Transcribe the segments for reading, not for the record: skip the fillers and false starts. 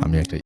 আমি একটা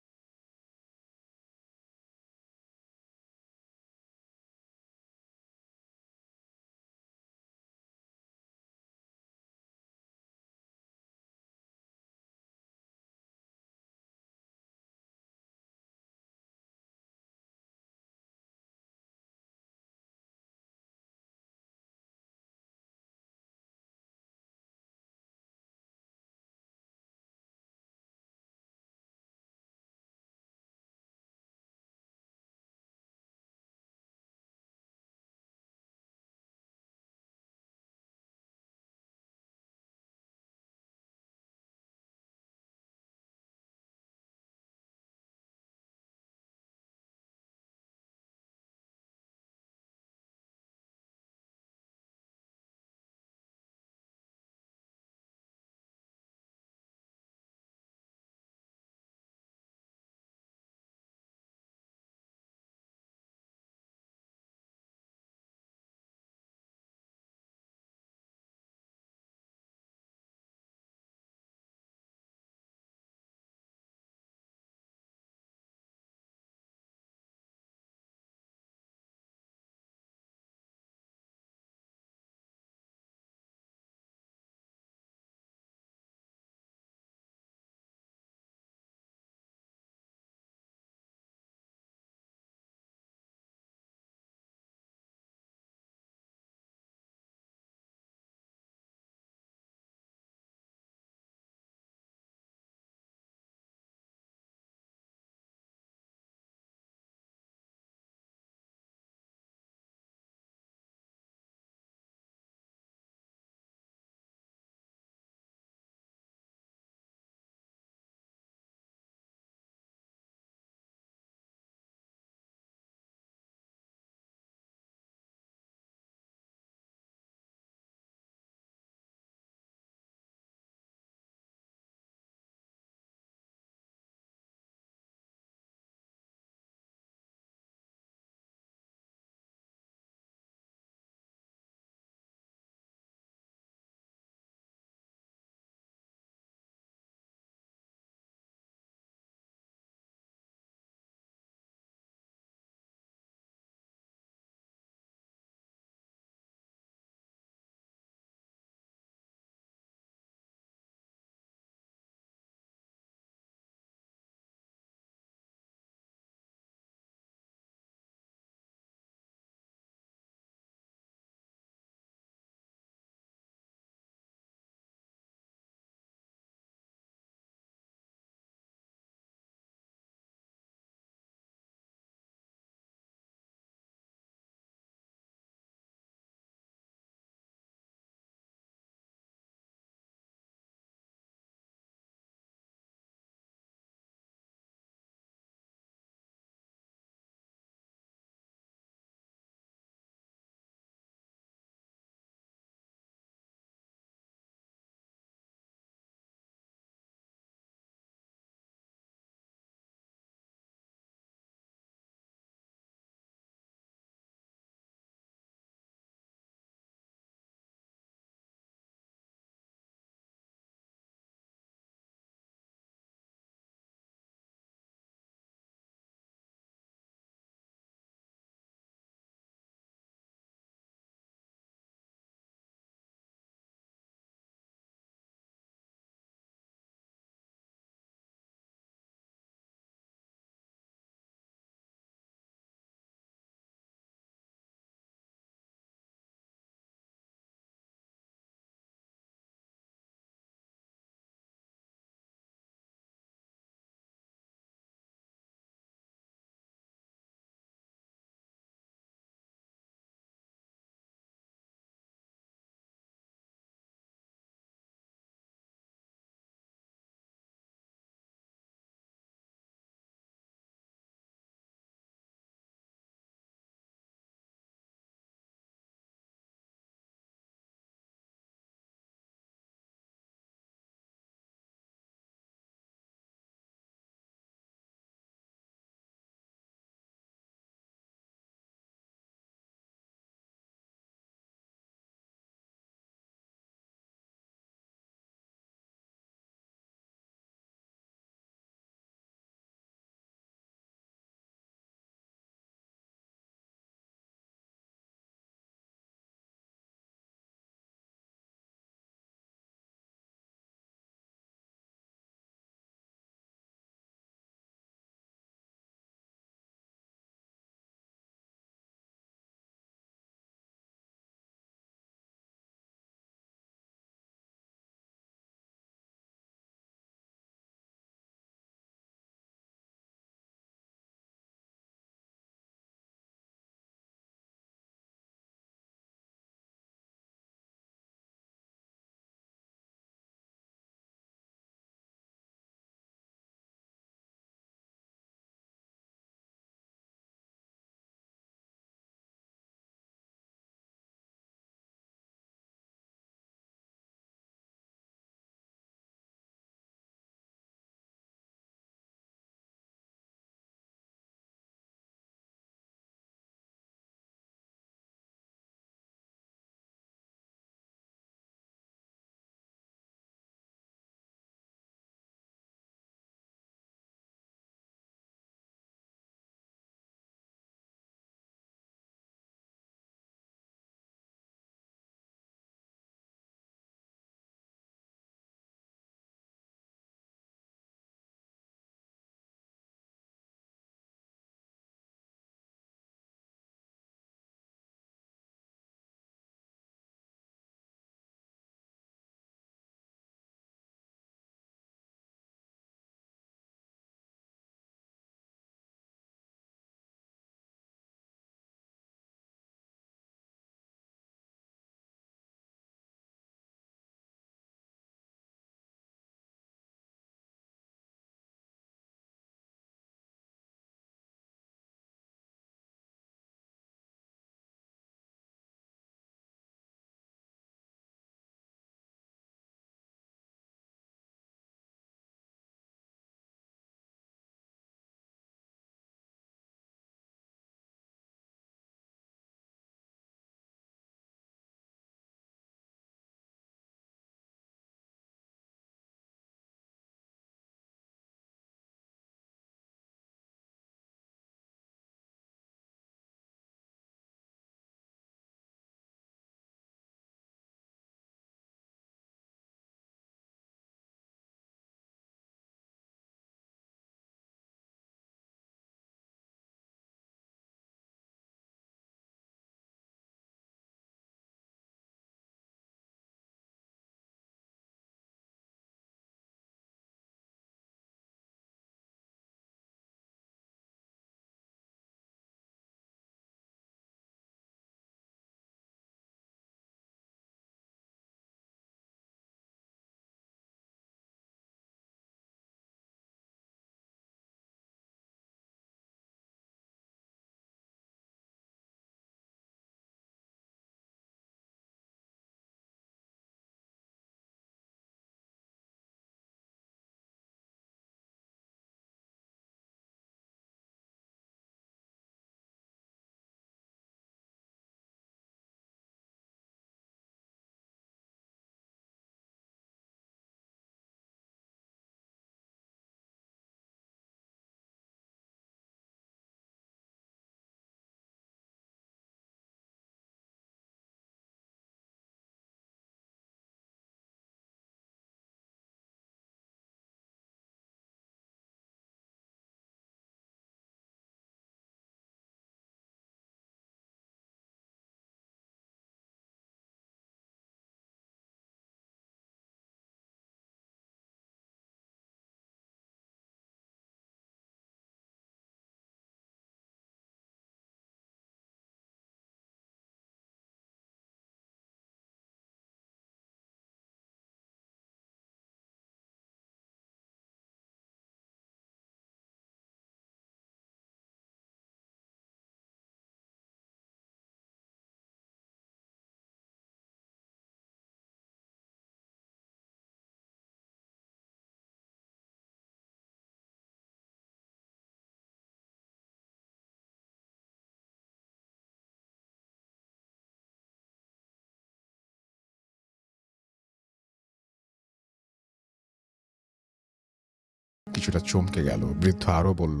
কিছুটা চমকে গেল। বৃদ্ধ আরো বলল,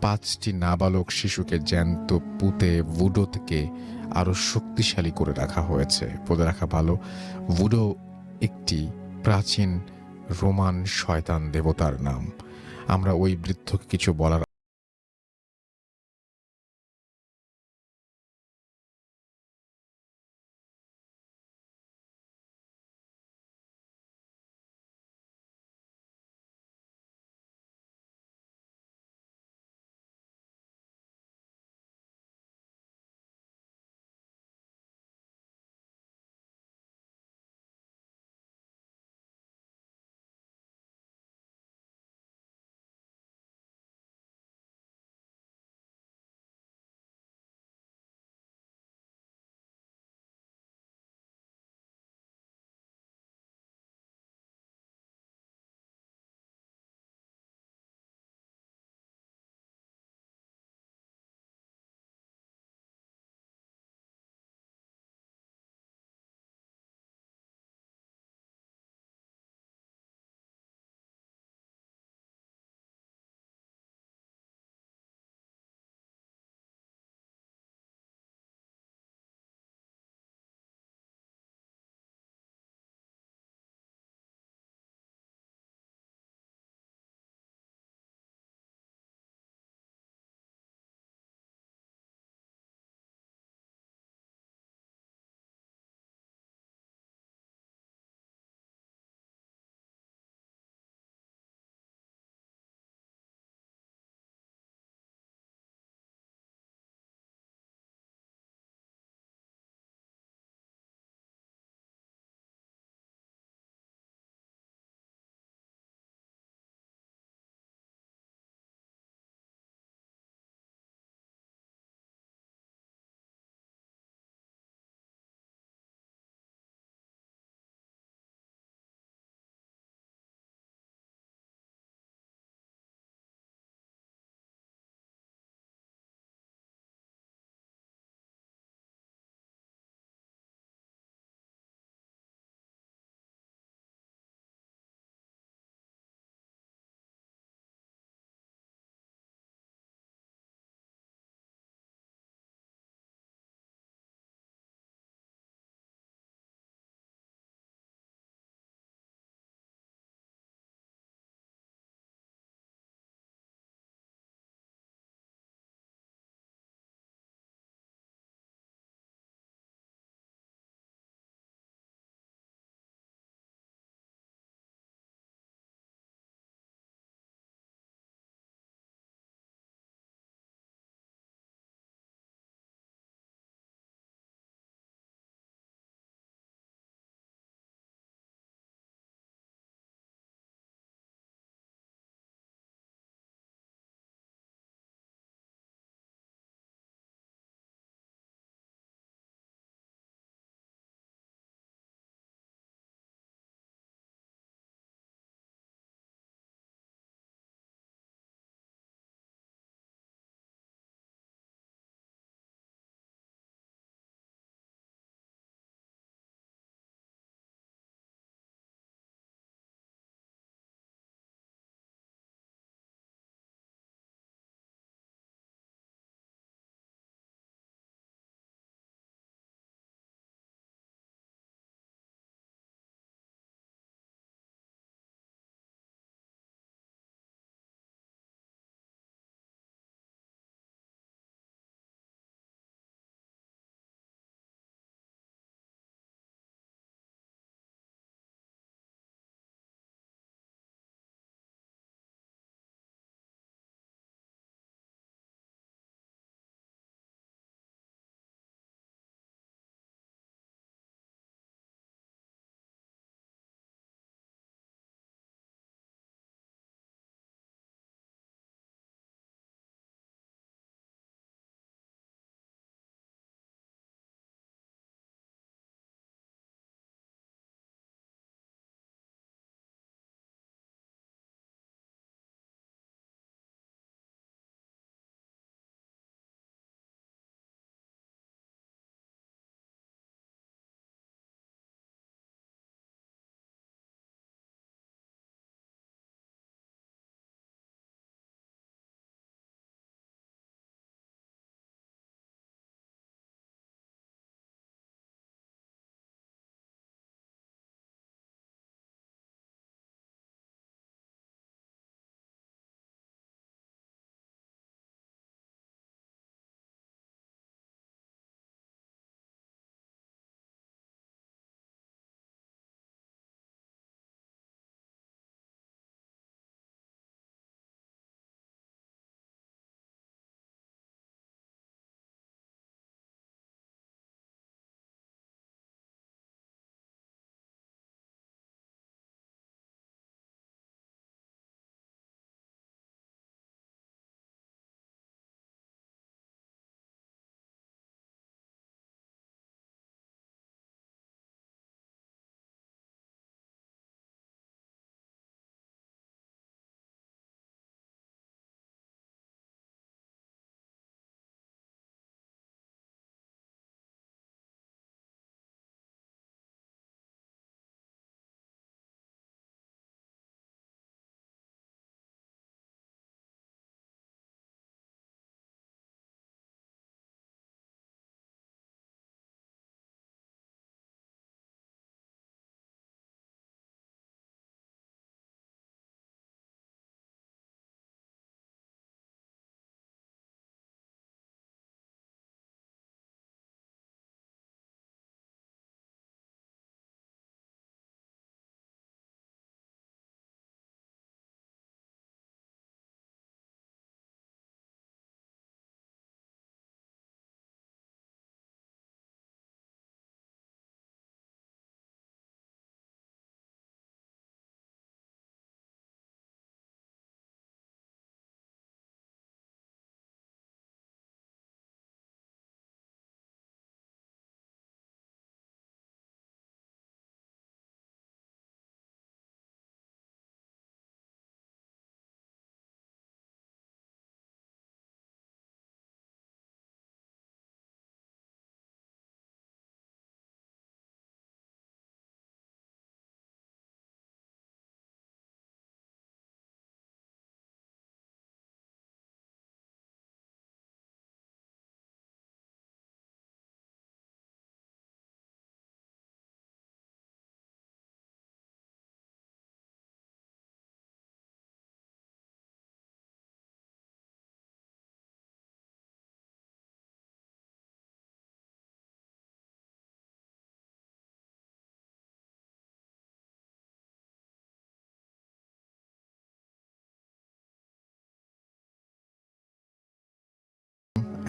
৫টি নাবালক শিশুকে জ্যান্ত পুঁতে ভুডো থেকে আরো শক্তিশালী করে রাখা হয়েছে। বলে রাখা ভালো, ভুডো একটি প্রাচীন রোমান শয়তান দেবতার নাম। আমরা ওই বৃদ্ধকে কিছু বলার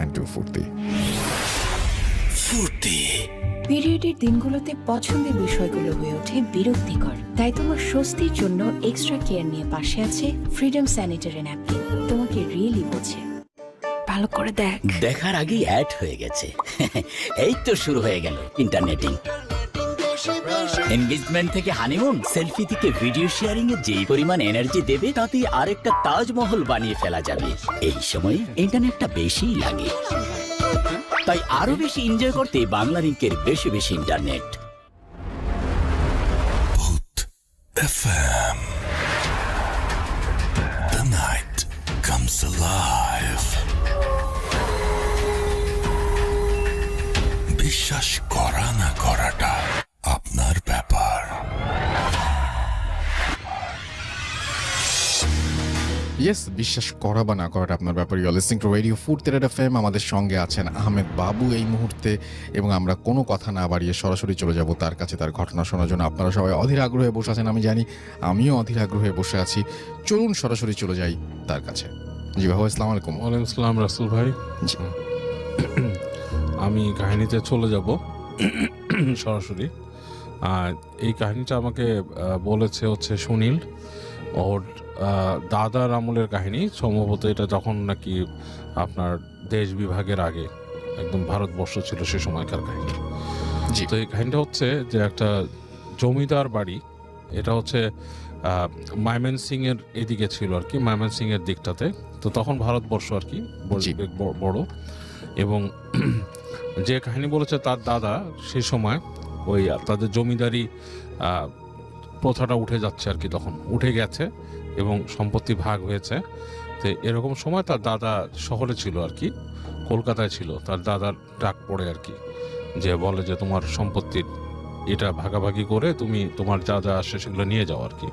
and do ফুর্তি। পিরিয়ডের দিনগুলোতে পছন্দের বিষয়গুলো হয়ে ওঠে বিরক্তিকর, তাই তোমার স্বস্তির জন্য এক্সট্রা কেয়ার নিয়ে পাশে আছে ফ্রিডম স্যানিটারি ন্যাপকিন। তোমাকে রিয়েলি বোঝে। ভালো করে দেখার আগেই অ্যাড হয়ে গেছে। এই তো শুরু হয়ে গেল ইন্টারনেটিং। এনগেজমেন্ট থেকে হানিমুন, সেলফি থেকে ভিডিও শেয়ারিং এ যেই পরিমাণ এনার্জি দেবে তাতে আরেকটা তাজমহল বানিয়ে ফেলা যাবে। এই সময় ইন্টারনেটটা বেশিই লাগে, তাই আরো বেশি এনজয় করতে বাংলা লিংকের বেশি বেশি internet. FM. The night comes alive. বিশ্বাস করা না করাটা আপনার ব্যাপার। ইয়েস, বিশ্বাস করা বা না করাটা আপনার ব্যাপার। You are listening to radio Foorti FM. আমাদের সঙ্গে আছেন আহমেদ বাবু এই মুহূর্তে, এবং আমরা কোনো কথা না বাড়িয়ে সরাসরি চলে যাব তার কাছে, তার ঘটনা শোনার জন্য। আপনারা সবাই অধীর আগ্রহে বসে আছেন, আমি জানি, আমিও অধীর আগ্রহে বসে আছি। চলুন সরাসরি চলে যাই তার কাছে। জি বাবু, আসসালামু আলাইকুম। ওয়ালাইকুম আসসালাম রাসেল ভাই। জি। আমি কাহিনীতে চলে যাব সরাসরি। এই কাহিনীটা আমাকে বলেছে হচ্ছে সুনীল, ওর দাদার আমলের কাহিনী। সম্ভবত এটা যখন নাকি আপনার দেশ বিভাগের আগে একদম ভারতবর্ষ ছিল সে সময়কার কাহিনী। জি। তো এই কাহিনীটা হচ্ছে যে একটা জমিদার বাড়ি, এটা হচ্ছে ময়মনসিং এর এদিকে ছিল আর কি, ময়মনসিং এর দিকটাতে। তো তখন ভারতবর্ষ আর কি বড়, এবং যে কাহিনী বলেছে তার দাদা সেই সময় ওই তাদের জমিদারি প্রথাটা উঠে যাচ্ছে আর কি, তখন উঠে গেছে এবং সম্পত্তি ভাগ হয়েছে। তো এরকম সময় তার দাদা শহরে ছিল আর কি, কলকাতায় ছিল। তার দাদার ডাক পড়ে আর কি, যে বলে যে তোমার সম্পত্তির এটা ভাগাভাগি করে তুমি তোমার যা যা আসে সেগুলো নিয়ে যাও আর কি।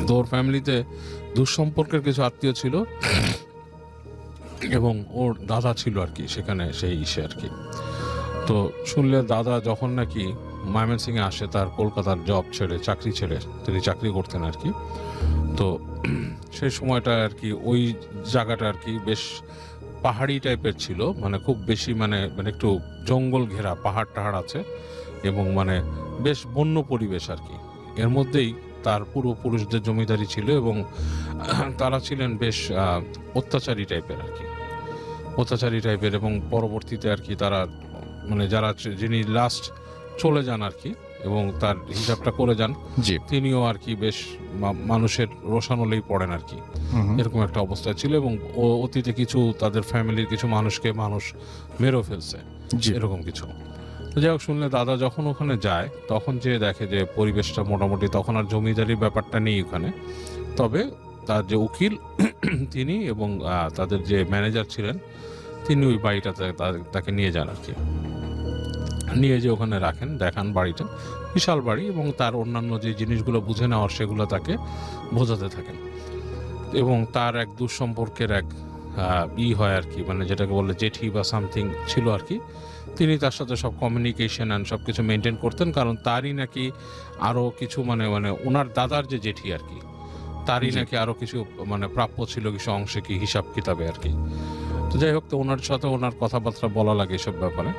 তো ওর ফ্যামিলিতে দুঃসম্পর্কের কিছু আত্মীয় ছিল এবং ওর দাদা ছিল আর কি সেখানে, সেই ইসে আর কি। তো শুনলে দাদা যখন নাকি ময়মনসিংহে আসে, তার কলকাতার জব ছেড়ে, চাকরি ছেড়ে, তিনি চাকরি করতেন আর কি। তো সেই সময়টা আর কি ওই জায়গাটা আর কি বেশ পাহাড়ি টাইপের ছিল, মানে খুব বেশি মানে একটু জঙ্গল ঘেরা, পাহাড় টাহাড় আছে এবং মানে বেশ বন্য পরিবেশ আর কি। এর মধ্যেই তার পূর্বপুরুষদের জমিদারি ছিল এবং তারা ছিলেন বেশ অত্যাচারী টাইপের আর কি, অত্যাচারী টাইপের। এবং পরবর্তীতে আর কি তারা মানে যারা যিনি লাস্ট চলে যান আর কি এবং তার হিসাবটা করে যান, জি, তিনিও আর কি বেশ মানুষের রোষানলেই পড়েন আর কি, এরকম একটা অবস্থা ছিল। এবং অতীতে কিছু তাদের ফ্যামিলির কিছু মানুষকে মানুষ মেরেও ফেলছে, এরকম কিছু। তো যাই হোক, শুনলে দাদা যখন ওখানে যায় তখন যে দেখে যে পরিবেশটা মোটামুটি তখন আর জমিদারির ব্যাপারটা নেই ওখানে। তবে তার যে উকিল তিনি এবং তাদের যে ম্যানেজার ছিলেন তিনি ওই বাড়িটাতে তাকে নিয়ে যান আর কি, নিয়ে যে ওখানে রাখেন, দেখান বাড়িটা, বিশাল বাড়ি, এবং তার অন্যান্য যে জিনিসগুলো বুঝে নেওয়ার সেগুলো তাকে বোঝাতে থাকেন। এবং তার এক দুঃসম্পর্কের এক হয় আর কি, মানে যেটাকে বলে জেঠি বা সামথিং ছিল আর কি। তিনি তার সাথে সব কমিউনিকেশন অ্যান্ড সব কিছু মেনটেন করতেন, কারণ তারই নাকি আরও কিছু মানে ওনার দাদার যে জেঠি আর কি, তারই নাকি আরও কিছু মানে প্রাপ্য ছিল কিছু অংশে কি হিসাব কিতাবে আর কি। তো যাই হোক, তো ওনার সাথে ওনার কথাবার্তা বলা লাগে এসব ব্যাপারে।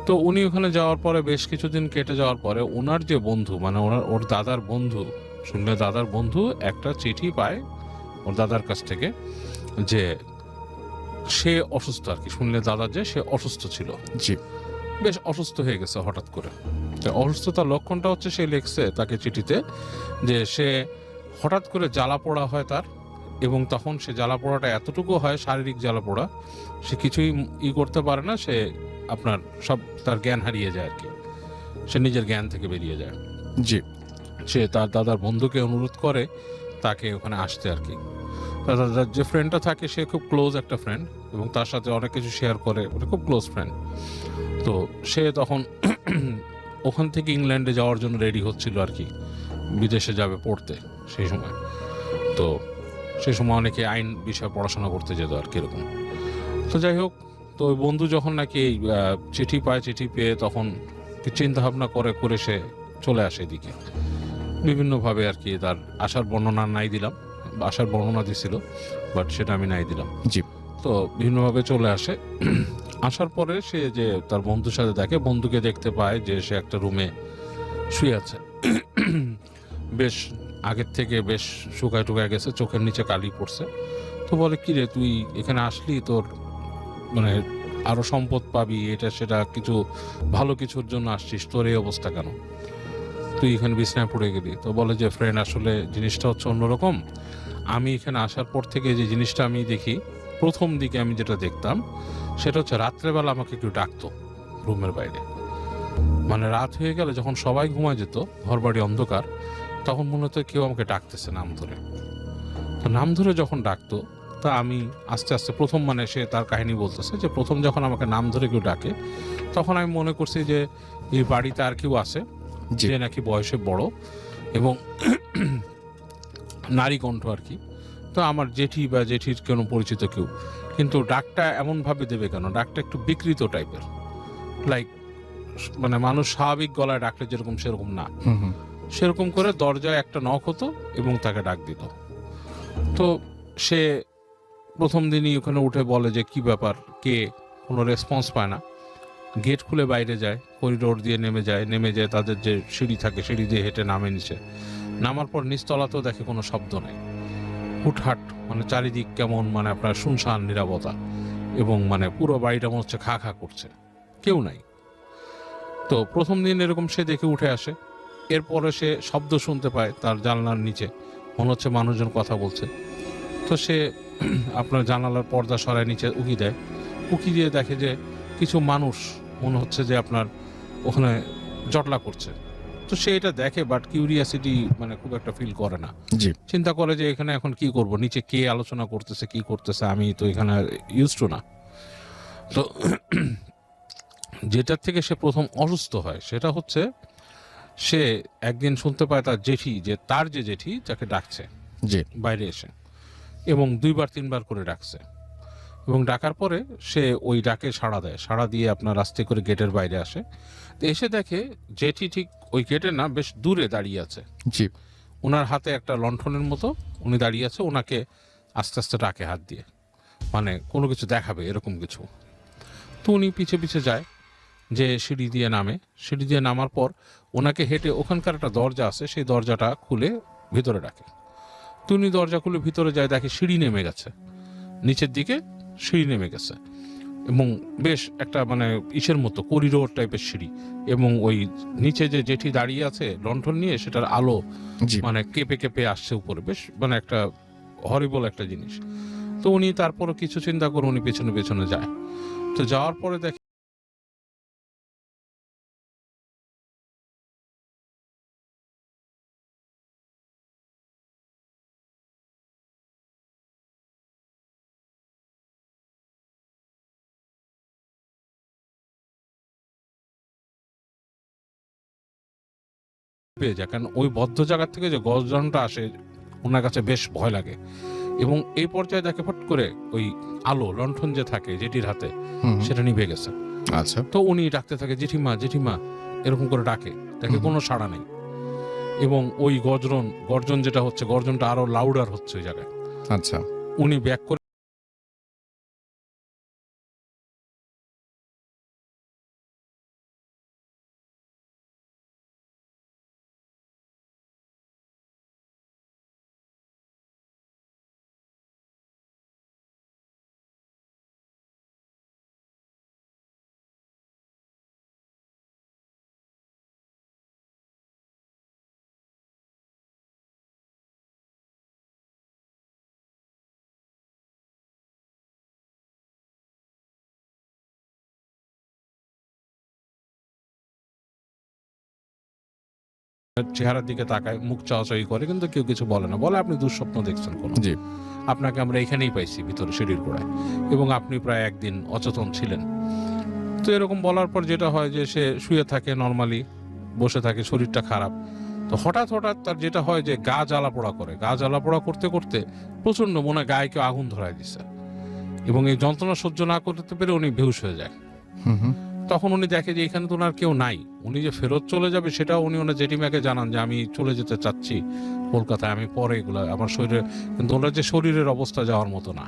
তো উনি ওখানে যাওয়ার পরে বেশ কিছুদিন কেটে যাওয়ার পরে ওনার যে বন্ধু, মানে ওর দাদার বন্ধু, শুনলে দাদার বন্ধু একটা চিঠি পায় ওর দাদার কাছ থেকে যে সে অসুস্থ আর কি। শুনলে দাদা যে সে অসুস্থ ছিল, জি, বেশ অসুস্থ হয়ে গেছে হঠাৎ করে। তো অসুস্থতার লক্ষণটা হচ্ছে সে লিখছে তাকে চিঠিতে যে সে হঠাৎ করে জ্বালা পোড়া হয় তার, এবং তখন সে জ্বালা পোড়াটা এতটুকু হয়, শারীরিক জ্বালা পোড়া, সে কিছুই করতে পারে না, সে আপনার সব তার জ্ঞান হারিয়ে যায় আর কি, সে নিজের জ্ঞান থেকে বেরিয়ে যায়। জি। সে তার দাদার বন্ধুকে অনুরোধ করে তাকে ওখানে আসতে আর কি। দাদার যে ফ্রেন্ডটা থাকে সে খুব ক্লোজ একটা ফ্রেন্ড এবং তার সাথে অনেক কিছু শেয়ার করে, খুব ক্লোজ ফ্রেন্ড। তো সে তখন ওখান থেকে ইংল্যান্ডে যাওয়ার জন্য রেডি হচ্ছিল আর কি, বিদেশে যাবে পড়তে সেই সময়। তো সেই সময় অনেকে আইন বিষয়ে পড়াশোনা করতে যেত আর কিরকম। তো যাই হোক, তো ওই বন্ধু যখন নাকি চিঠি পায়, চিঠি পেয়ে তখন চিন্তা ভাবনা করে সে চলে আসে এদিকে বিভিন্নভাবে আর কি। তার আসার বর্ণনা নাই দিলাম, আসার বর্ণনা দিছিল, বাট সেটা আমি নাই দিলাম। জি। তো বিভিন্নভাবে চলে আসে। আসার পরে সে যে তার বন্ধুর সাথে দেখে, বন্ধুকে দেখতে পায় যে সে একটা রুমে শুয়ে আছে। বেশ আগের থেকে বেশ শুকায় টুকায় গেছে, চোখের নিচে কালি পড়ছে। তো বলে, কিরে তুই এখানে আসলি, তোর মানে আরো সম্পদ পাবি, এটা সেটা কিছু ভালো কিছুর জন্য আসছিস, তোর এই অবস্থা কেন, তুই এখানে বিছনায় পড়ে গেলি? তো বলে যে ফ্রেন্ড, আসলে জিনিসটা হচ্ছে অন্যরকম। আমি এখানে আসার পর থেকে যে জিনিসটা আমি দেখি, প্রথম দিকে আমি যেটা দেখতাম সেটা হচ্ছে রাত্রেবেলা আমাকে কেউ ডাকতো রুমের বাইরে। মানে রাত হয়ে গেলে যখন সবাই ঘুমায় যেত, ঘর বাড়ি অন্ধকার, তখন মনে হতো কেউ আমাকে ডাকতেছে নাম ধরে। তো নাম ধরে যখন ডাকতো, তা আমি আস্তে আস্তে প্রথম, মানে সে তার কাহিনী বলতেছে যে প্রথম যখন আমাকে নাম ধরে কেউ ডাকে, তখন আমি মনে করছি যে এই বাড়িতে আর কেউ আছে জি। যে নাকি বয়সে বড় এবং নারী কণ্ঠ আর কি। তো আমার জেঠি বা জেঠির কোনো পরিচিত কেউ, কিন্তু ডাকটা এমনভাবে দেবে কেন? ডাকটা একটু বিকৃত টাইপের, লাইক মানে মানুষ স্বাভাবিক গলায় ডাকলে যেরকম সেরকম না, সেরকম করে দরজায় একটা নক হতো এবং তাকে ডাক দিত। তো সে প্রথম দিনই ওখানে উঠে বলে যে কি ব্যাপার, কে, কোনো রেসপন্স পায় না। গেট খুলে বাইরে যায়, করিডোর দিয়ে নেমে যায় তাদের যে সিঁড়ি থাকে, সিঁড়ি দিয়ে হেঁটে নামে নিচে। নামার পর নিচতলাতেও দেখে কোনো শব্দ নেই, হুটহাট, মানে চারিদিক কেমন, মানে আপনার শুনশান নীরবতা, এবং মানে পুরো বাড়িটা মনে হচ্ছে খা খা করছে, কেউ নাই। তো প্রথম দিন এরকম সে দেখে উঠে আসে। এরপরে সে শব্দ শুনতে পায় তার জানলার নিচে, মনে হচ্ছে মানুষজন কথা বলছে। তো সে আপনার জানালার পর্দা সরায় নিচে উকি দেয়, উকি দিয়ে দেখে যে কিছু মানুষ মনে হচ্ছে যে আপনার ওখানে জটলা করছে। তো সে এটা দেখে, বাট কিউরিয়াসিটি মানে খুব একটা ফিল করে না। জি। চিন্তা করে যে এখানে এখন কি করব, নিচে কে আলোচনা করতেছে, কি করতেছে, আমি তো এখানে ইউজ টু না। তো যেটার থেকে সে প্রথম অসুস্থ হয় সেটা হচ্ছে, সে একদিন শুনতে পায় তার জেঠি, যে তার যে জেঠি যাকে ডাকছে জি। বাইরে এসে, এবং 2-3 বার করে ডাকছে। এবং ডাকার পরে সে ওই ডাকে সাড়া দেয়, সাড়া দিয়ে আপনার আস্তে করে গেটের বাইরে আসে। তো এসে দেখে জেঠি ঠিক ওই গেটে না, বেশ দূরে দাঁড়িয়ে আছে। জি। ওনার হাতে একটা লণ্ঠনের মতো উনি দাঁড়িয়ে আছে, ওনাকে আস্তে আস্তে ডাকে হাত দিয়ে, মানে কোনো কিছু দেখাবে এরকম কিছু। তো উনি পিছে পিছে যায়, যে সিঁড়ি দিয়ে নামে। সিঁড়ি দিয়ে নামার পর ওনাকে হেঁটে ওখানকার একটা দরজা আছে, সেই দরজাটা খুলে ভিতরে ডাকে। তো উনি দরজা খুলে ভিতরে যায়, দেখে সিঁড়ি নেমে গেছে, নিচের দিকে সিঁড়ি নেমে গেছে, এবং বেশ একটা মানে ইসের মতো করিডোর টাইপের সিঁড়ি, এবং ওই নিচে যে জেঠি দাঁড়িয়ে আছে লণ্ঠন নিয়ে, সেটার আলো জি। মানে কেঁপে কেঁপে আসছে উপরে, বেশ মানে একটা হরিবল একটা জিনিস। তো উনি তারপরও কিছু চিন্তা করে উনি পেছনে পেছনে যায়। তো যাওয়ার পরে দেখে পেয়ে যায়, কারণ ওই বদ্ধ জায়গা থেকে যে গর্জনটা আসে ওনার কাছে বেশ ভয় লাগে। এবং এই পর্যায়ে দেখে ফট করে ওই আলো লণ্ঠন যে থাকে জেঠির হাতে, সেটা নিভে গেছে। আচ্ছা। তো উনি ডাকতে থাকে, জেঠিমা জেঠিমা, এরকম করে ডাকে, দেখে কোনো সাড়া নেই। এবং ওই গর্জন যেটা হচ্ছে, গর্জনটা আরো লাউডার হচ্ছে ওই জায়গায়। আচ্ছা। উনি ব্যাক করে চেহারার দিকে তাকায়, মুখ চাওয়াচাই করে, কিন্তু কেউ কিছু বলে না। বলে, আপনি দুঃস্বপ্ন দেখছেন কোনো, জি। আপনাকে আমরা এখানেই পাইছি ভিতরে সিঁড়ির গোড়ায়, এবং আপনি প্রায় একদিন অচেতন ছিলেন। তো এরকম বলার পর যেটা হয় যে সে শুয়ে থাকে, নর্মালি বসে থাকে, শরীরটা খারাপ। তো হঠাৎ তার যেটা হয় যে গা জ্বালা পোড়া করে, গা জ্বালা পোড়া করতে করতে প্রচন্ড মনে হয় গায়ে কেউ আগুন ধরায় দিছে, এবং এই যন্ত্রণা সহ্য না করতে পেরে উনি বেহুশ হয়ে যায়। তখন উনি দেখে যে এখানে তো ওনার কেউ নাই, উনি যে ফেরত চলে যাবে সেটাও উনি ওনার জেঠিমাকে জানান যে আমি চলে যেতে চাচ্ছি কলকাতায়, আমি পরে এগুলো আমার শরীরে, কিন্তু ওনার যে শরীরের অবস্থা যাওয়ার মতো না।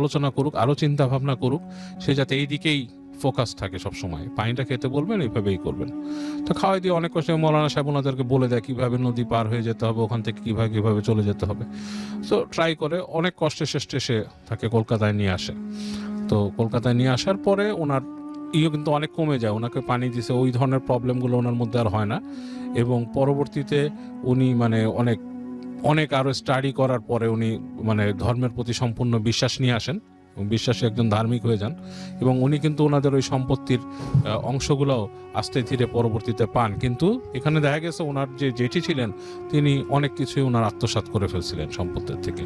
আলোচনা করুক, আরো চিন্তা ভাবনা করুক, সে যাতে এই দিকেই ফোকাস থাকে সব সময়। পানিটা খেতে বলবেন, এইভাবেই করবেন। তো খাওয়াই দিয়ে অনেক কষ্ট মৌলানা সাহেব ওনাদেরকে বলে দেয় কিভাবে নদী পার হয়ে যেতে হবে, ওখান থেকে কিভাবে কিভাবে চলে যেতে হবে। তো ট্রাই করে অনেক কষ্টে শেষে সে তাকে কলকাতায় নিয়ে আসে। তো কলকাতায় নিয়ে আসার পরে ওনার কিন্তু অনেক কমে যায়, ওনাকে পানি দিছে, ওই ধরনের প্রবলেমগুলো ওনার মধ্যে আর হয় না। এবং পরবর্তীতে উনি মানে অনেক অনেক আরো স্টাডি করার পরে উনি মানে ধর্মের প্রতি সম্পূর্ণ বিশ্বাস নিয়ে আসেন এবং বিশ্বাসী একজন ধার্মিক হয়ে যান। এবং উনি কিন্তু ওনাদের ওই সম্পত্তির অংশগুলোও আস্তে ধীরে পরবর্তীতে পান। কিন্তু এখানে দেখা গেছে ওনার যে জেঠি ছিলেন তিনি অনেক কিছুই ওনার আত্মসাৎ করে ফেলছিলেন সম্পত্তির থেকে।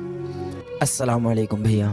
আসসালামু আলাইকুম ভাইয়া।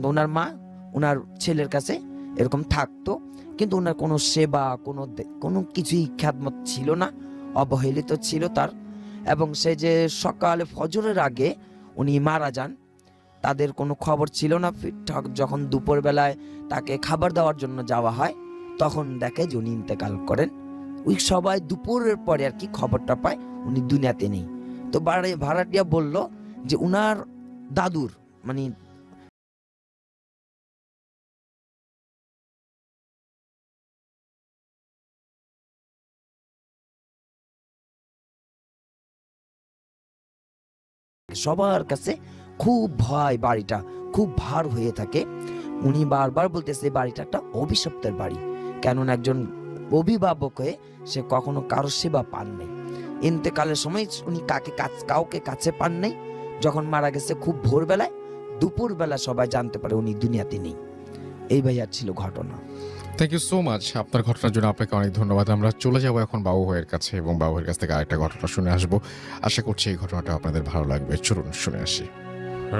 কিন্তু ওনার মা ওনার ছেলের কাছে এরকম থাকতো, কিন্তু ওনার কোনো সেবা কোনো কিছুই খ্যাতমত ছিল না, অবহেলিত ছিল তার। এবং সে যে সকালে ফজরের আগে উনি মারা যান, তাদের কোনো খবর ছিল না। যখন দুপুরবেলায় তাকে খাবার দেওয়ার জন্য যাওয়া হয়, তখন দেখে যে উনি ইন্তেকাল করেন। ওই সবাই দুপুরের পরে আর কি খবরটা পায় উনি দুনিয়াতে নেই। তো ভাড়াটিয়া বলল যে উনার দাদুর মানে সবার কাছে খুব ভয়, বাড়িটা খুব ভার হয়ে থাকে। উনি বারবার বলতেছে বাড়িটা একটা অভিশপ্তের বাড়ি, কেননা একজন অভিভাবক হয়ে সে কখনো কারোর সেবা পান নাই। ইন্তেকালের সময় উনি কাউকে কাছে পান নাই। যখন মারা গেছে খুব ভোরবেলায়, দুপুরবেলা সবাই জানতে পারে উনি দুনিয়াতে নেই। এই ভাইয়ার ছিল ঘটনা। থ্যাংক ইউ সো মাচ আপনার ঘটনার জন্য। আপনাকে অনেক ধন্যবাদ। আমরা চলে যাব এখন বাবু ভাইয়ের কাছে এবং বাবু ভাইয়ের কাছ থেকে আরেকটা ঘটনা শুনে আসবো। আশা করছি এই ঘটনাটা আপনাদের ভালো লাগবে। চলুন শুনে আসি।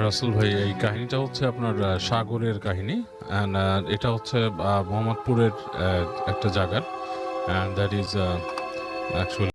রাসেল ভাই, এই কাহিনীটা হচ্ছে আপনার সাগরের কাহিনী। অ্যান্ড এটা হচ্ছে মোহাম্মদপুরের একটা জায়গার, অ্যান্ড দ্যাট ইজ অ্যাকচুয়ালি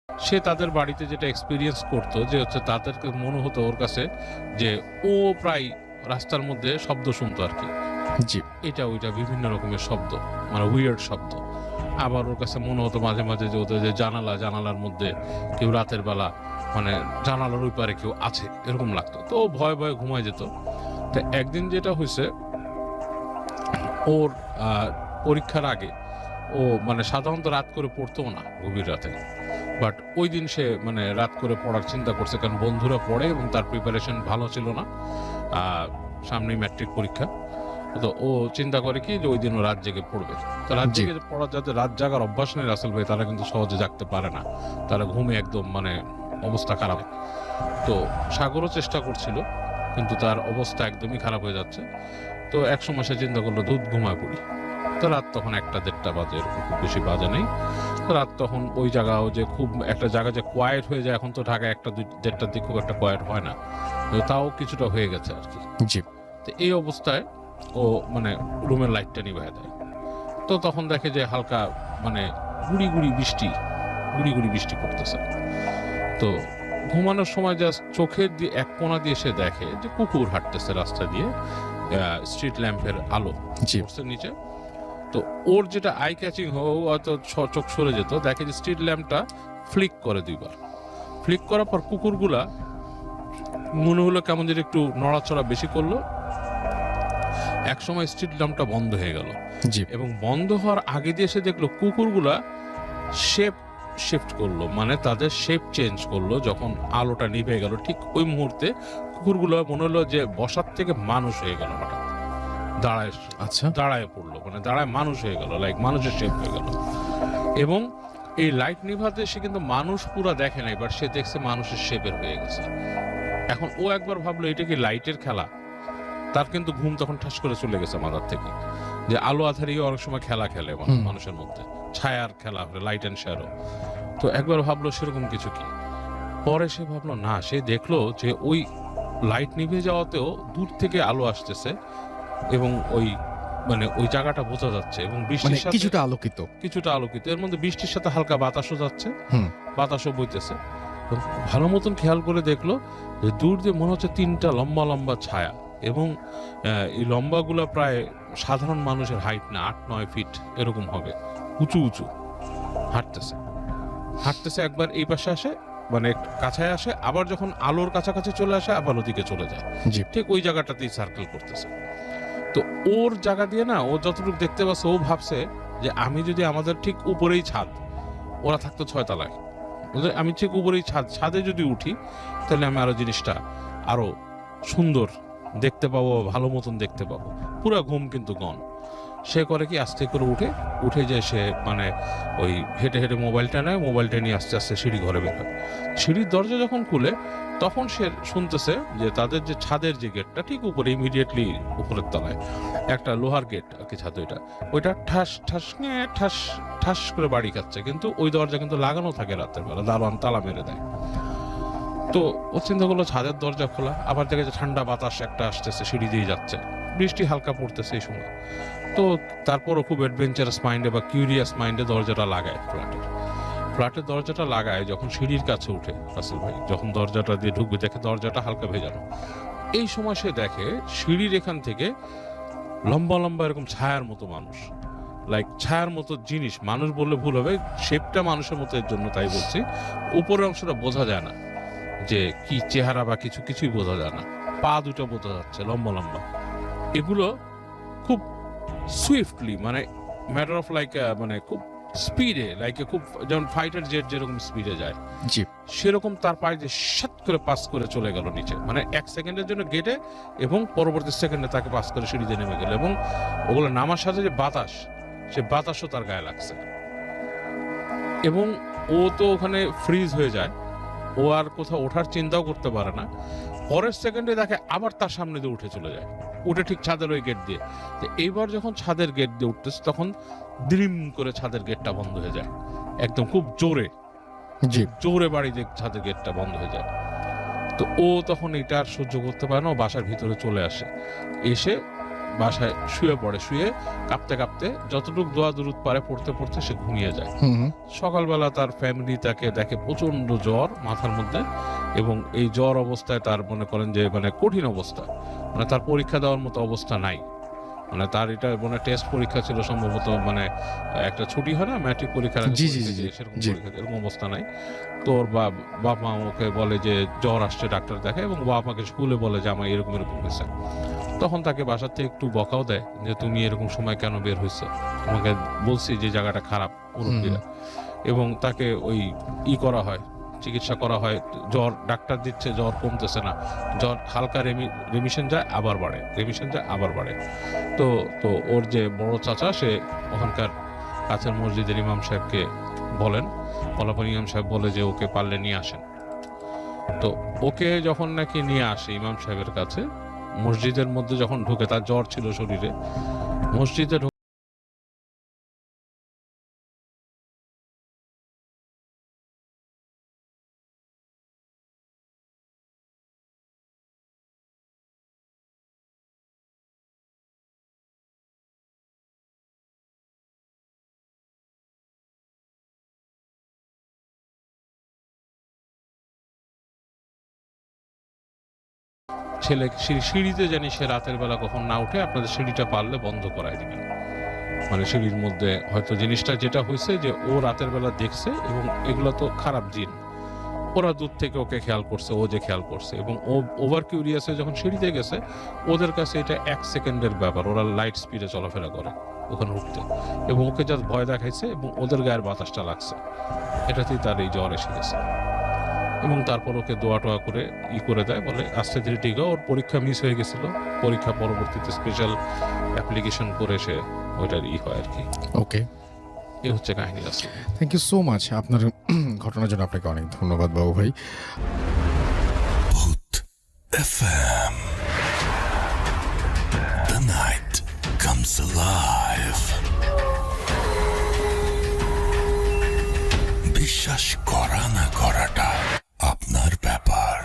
সে তাদের বাড়িতে যেটা এক্সপিরিয়েন্স করতো যে হচ্ছে তাদেরকে মনে হতো ওর কাছে যে ও প্রায় রাস্তার মধ্যে শব্দ শুনতো আর কি, জি, এটা ওইটা বিভিন্ন রকমের শব্দ, মানে উইয়ার্ড শব্দ। আবার ওর কাছে মনে হতো মাঝে মাঝে যে ওদের যে জানালার মধ্যে কেউ রাতের বেলা মানে জানালার ওই পারে কেউ আছে এরকম লাগতো। তো ও ভয়ে ভয়ে ঘুমায় যেত। তো একদিন যেটা হয়েছে, ওর পরীক্ষার আগে ও মানে সাধারণত রাত করে পড়তো না গভীর রাতে, বাট ওই দিন সে মানে রাত করে পড়ার চিন্তা করছে, কারণ বন্ধুরা পড়ে এবং তার প্রিপারেশন ভালো ছিল না, সামনেই ম্যাট্রিক পরীক্ষা। তো ও চিন্তা করে কি যে ওই দিন ও রাত জেগে পড়বে। তো রাত জেগে পড়ার যাদের রাত জাগার অভ্যাস নেই রাসেল ভাই, তারা কিন্তু সহজে জাগতে পারে না, তারা ঘুমে একদম মানে অবস্থা খারাপ। তো সাগরও চেষ্টা করছিল, কিন্তু তার অবস্থা একদমই খারাপ হয়ে যাচ্ছে। তো এক সময় সে চিন্তা করলো দুধ ঘুমায় পড়ি। তো রাত তখন 1টা-1.5টা বাজে, এরকম খুব বেশি বাজে নেই। তো রাত তখন ওই জায়গাও যে খুব একটা জায়গা যে কোয়াইট হয়ে যায়, এখন তো ঢাকায় 1টা-2-1.5টার দিকে খুব একটা কোয়াইট হয় না, তাও কিছুটা হয়ে গেছে আর কি। জি। তো এই অবস্থায় ও মানে রুমের লাইটটা নিভায় দেয়। তো তখন দেখে যে হালকা মানে গুড়ি গুড়ি বৃষ্টি পড়তেছে। তো ঘুমানোর সময় জাস্ট চোখের দিয়ে এক কোণা দিয়ে সে দেখে যে কুকুর হাঁটতেছে রাস্তা দিয়ে, স্ট্রিট ল্যাম্পের আলো পড়ছে নিচে। তো ওর যেটা আই ক্যাচিং হয়তো চোখ সরে যেত, দেখে যে স্ট্রিট ল্যাম্পটা ফ্লিক করে 2বার। ফ্লিক করার পর কুকুরগুলা মনে হলো কেমন যেন একটু নড়াচড়া বেশি করলো। এক সময় স্ট্রিট ল্যাম্পটা বন্ধ হয়ে গেল, এবং বন্ধ হওয়ার আগে দিয়ে সে দেখলো কুকুরগুলা শেপ শিফট করলো, মানে তাদের শেপ চেঞ্জ করলো। যখন আলোটা নিভে গেল ঠিক ওই মুহূর্তে কুকুরগুলো মনে হলো যে বসার থেকে মানুষ হয়ে গেল, হঠাৎ দাঁড়ায় পড়লো, মানে দাঁড়ায় মানুষ হয়ে গেল, লাইক মানুষের শেপ হয়ে গেল। এবং এই লাইট নিভাতে সে কিন্তু মানুষ পুরো দেখে নাই, বাট সে দেখছে মানুষের শেপের হয়ে গেছে। এখন ও একবার ভাবলো এটা কি লাইটের খেলা। তার কিন্তু ঘুম তখন ঠাস করে চলে গেছে মাথার থেকে, যে আলো আধারিও অনেক সময় খেলা খেলে মানুষের মধ্যে, ছায়ার খেলা, লাইট অ্যান্ড শ্যাডো। তো একবার ভাবলো সেরকম কিছু কি। পরে সে ভাবলো না, সে দেখলো যে ওই লাইট নিভে যাওয়াতেও দূর থেকে আলো আসতেছে, এবং ওই মানে ওই জায়গাটা বোঝা যাচ্ছে, এবং বৃষ্টির সাথে কিছুটা আলোকিত, এর মধ্যে বৃষ্টির সাথে হালকা বাতাসও যাচ্ছে, বাতাসও বইতেছে। ভালো মতন খেয়াল করে দেখলো যে দূর দিয়ে মনে হচ্ছে 3টা লম্বা লম্বা ছায়া, এবং এই লম্বাগুলো প্রায় সাধারণ মানুষের হাইট না, 8-9 ফিট এরকম হবে, উঁচু হাঁটতেছে। হাঁটতেছে, একবার এই পাশে আসে, মানে কাছে আসে, আবার যখন আলোর কাছাকাছি চলে আসে আবার ওদিকে চলে যায়, জি। ঠিক ওই জায়গাটাতেই সার্কেল করতেছে। তো ওর জায়গা দিয়ে না, ও যতটুকু দেখতে পাচ্ছে ও ভাবছে যে আমি যদি আমাদের ঠিক উপরেই ছাদ, ওরা থাকতো 6 তলায়, আমি ঠিক উপরেই ছাদে যদি উঠি তাহলে আমি আরো জিনিসটা আরো সুন্দর দেখতে পাবো, ভালো মতন দেখতে পাবো। পুরা ঘুম কিন্তু গন। সে করে কি, আস্তে করে উঠে যায় সে, মানে ওই হেঁটে হেঁটে মোবাইলটা নেয়, মোবাইলটা নিয়ে আস্তে আস্তে সিঁড়ি ঘরে বের হয়। সিঁড়ির দরজা যখন খুলে তখন সে শুনতেছে যে তাদের যে ছাদের যে গেটটা ঠিক উপরে, ইমিডিয়েটলি উপরের তলায় একটা লোহার গেট আর কি, ছাদ ওইটা ঠাস ঠাস ঠাস ঠাস করে বাড়ি খাচ্ছে, কিন্তু ওই দরজা কিন্তু লাগানো থাকে রাতের বেলা, দারোয়ান তালা মেরে দেয়। তো ও চিন্তা করলো ছাদের দরজা খোলা, আবার দেখে যে ঠান্ডা বাতাস একটা আসতেছে, সিঁড়ি দিয়ে যাচ্ছে, বৃষ্টি হালকা পড়তেছে এই সময়। তো তারপরও খুব অ্যাডভেঞ্চারাস মাইন্ডে বা কিউরিয়াস মাইন্ডে দরজাটা লাগায়, ফ্ল্যাটের দরজাটা লাগায়। যখন সিঁড়ির কাছে উঠে রাসেল ভাই, যখন দরজাটা দিয়ে ঢুকবে, দেখে দরজাটা হালকা ভেজানো। এই সময় সে দেখে সিঁড়ির এখান থেকে লম্বা লম্বা এরকম ছায়ার মতো মানুষ, লাইক ছায়ার মতো জিনিস, মানুষ বললে ভুল হবে, শেপটা মানুষের মতো, এর জন্য তাই বলছি। উপরের অংশটা বোঝা যায় না যে কি চেহারা বা কিছুই বোঝা যায় না, পা দুটো বোঝা যাচ্ছে লম্বা লম্বা। এগুলো খুব সুইফটলি, মানে ম্যাটার অফ লাইক, মানে খুব স্পিডে, লাইক খুব, যেমন ফাইটার জেট যেরকম স্পিডে যায়, জি। সেরকম তার পায়ে যে সাত করে পাস করে চলে গেল নিচে, মানে 1 সেকেন্ডের জন্য গেটে, এবং পরবর্তী সেকেন্ডে তাকে পাস করে সিঁড়িতে নেমে গেল। এবং ওগুলো নামার সাথে যে বাতাস, সে বাতাসও তার গায়ে লাগছে, এবং ও তো ওখানে ফ্রিজ হয়ে যায়, ও আর কোথাও ওঠার চিন্তাও করতে পারে না। পরের সেকেন্ডে দেখে আবার তার সামনে দিয়ে উঠে চলে যায়, উঠে ঠিক ছাদের ওই গেট দিয়ে। তো এইবার যখন ছাদের গেট দিয়ে উঠতেছে, তখন দ্রিম করে ছাদের গেটটা বন্ধ হয়ে যায়, একদম খুব জোরে, জি। জোরে বাড়ি দিয়ে ছাদের গেটটা বন্ধ হয়ে যায়। তো ও তখন এটা আর সহ্য করতে পারে না, ও বাসার ভিতরে চলে আসে, এসে বাসায় শুয়ে পড়ে, শুয়ে কাঁপতে কাঁপতে যতটুকু দোয়া দুরুদ পারে পড়তে পড়তে সে ঘুমিয়ে যায়। সকালবেলা তার ফ্যামিলি তাকে দেখে প্রচন্ড জ্বর মাথার মধ্যে, এবং এই জ্বর অবস্থায় তার মনে করেন যে মানে কঠিন অবস্থা, মানে তার পরীক্ষা দেওয়ার মতো অবস্থা নাই, মানে তার এটা মানে টেস্ট পরীক্ষা ছিল সম্ভবত, মানে একটা ছুটি হয় না ম্যাট্রিক পরীক্ষার আগে, জি, সেরকম জি। পরীক্ষা, এরকম অবস্থা নাই। তোর বাপ মা ওকে বলে যে জ্বর আসছে, ডাক্তার দেখে, এবং বাপ মাকে স্কুলে বলে যে আমার এরকম হয়েছে। তখন তাকে বাসার থেকে একটু বকাও দেয় যে তুমি এরকম সময় কেন বের হয়েছে, তোমাকে বলছি যে জায়গাটা খারাপ, মুরব্বীরা। এবং তাকে ওই করা হয়, চিকিৎসা করা হয়, জ্বর ডাক্তার দিচ্ছে, জ্বর কমতেছে না, জ্বর হালকা রেমিশন যায় আবার বাড়ে, রেমিশন যায় আবার বাড়ে। তো ওর যে বড় চাচা, সে ওখানকার কাছের মসজিদের ইমাম সাহেবকে বলেন, পলাপন ইমাম সাহেব বলে যে ওকে পারলে নিয়ে আসেন। তো ওকে যখন নাকি নিয়ে আসে ইমাম সাহেবের কাছে, মসজিদের মধ্যে যখন ঢুকে, তার জ্বর ছিল শরীরে, মসজিদে ছেলে সিঁড়িতে জানি সে রাতের বেলা কখন না উঠে, আপনাদের সিঁড়িটা পারলে বন্ধ করায় দিবেন। মানে সিঁড়ির মধ্যে হয়তো জিনিসটা যেটা হয়েছে যে ও রাতের বেলা দেখছে, এবং এগুলো তো খারাপ জিন, ওরা দূর থেকে ওকে খেয়াল করছে, ও যে খেয়াল করছে, এবং ও ওভার কিউরিয়াসে যখন সিঁড়িতে গেছে, ওদের কাছে এটা 1 সেকেন্ডের ব্যাপার, ওরা লাইট স্পিডে চলাফেরা করে ওখানে উঠতে, এবং ওকে যা ভয় দেখাইছে, এবং ওদের গায়ের বাতাসটা লাগছে, এটাতেই তার এই জ্বর এসে গেছে। এবং তারপর ওকে দোয়া টোয়া করে করে দেয়, বলে আস্তে ধীরে ঠিক হয়। ওর পরীক্ষা মিস হয়ে গেছিল, পরীক্ষা পরবর্তীতে স্পেশাল অ্যাপ্লিকেশন করে সে ওইটার হয় আর কি। ওকে, এই হচ্ছে কাহিনী Rasel. Thank you so much, আপনার ঘটনার জন্য আপনাকে অনেক ধন্যবাদ বাবু ভাই। Booth FM. The night comes alive. বিশ্বাস করা না করাটা আপনার ব্যাপার।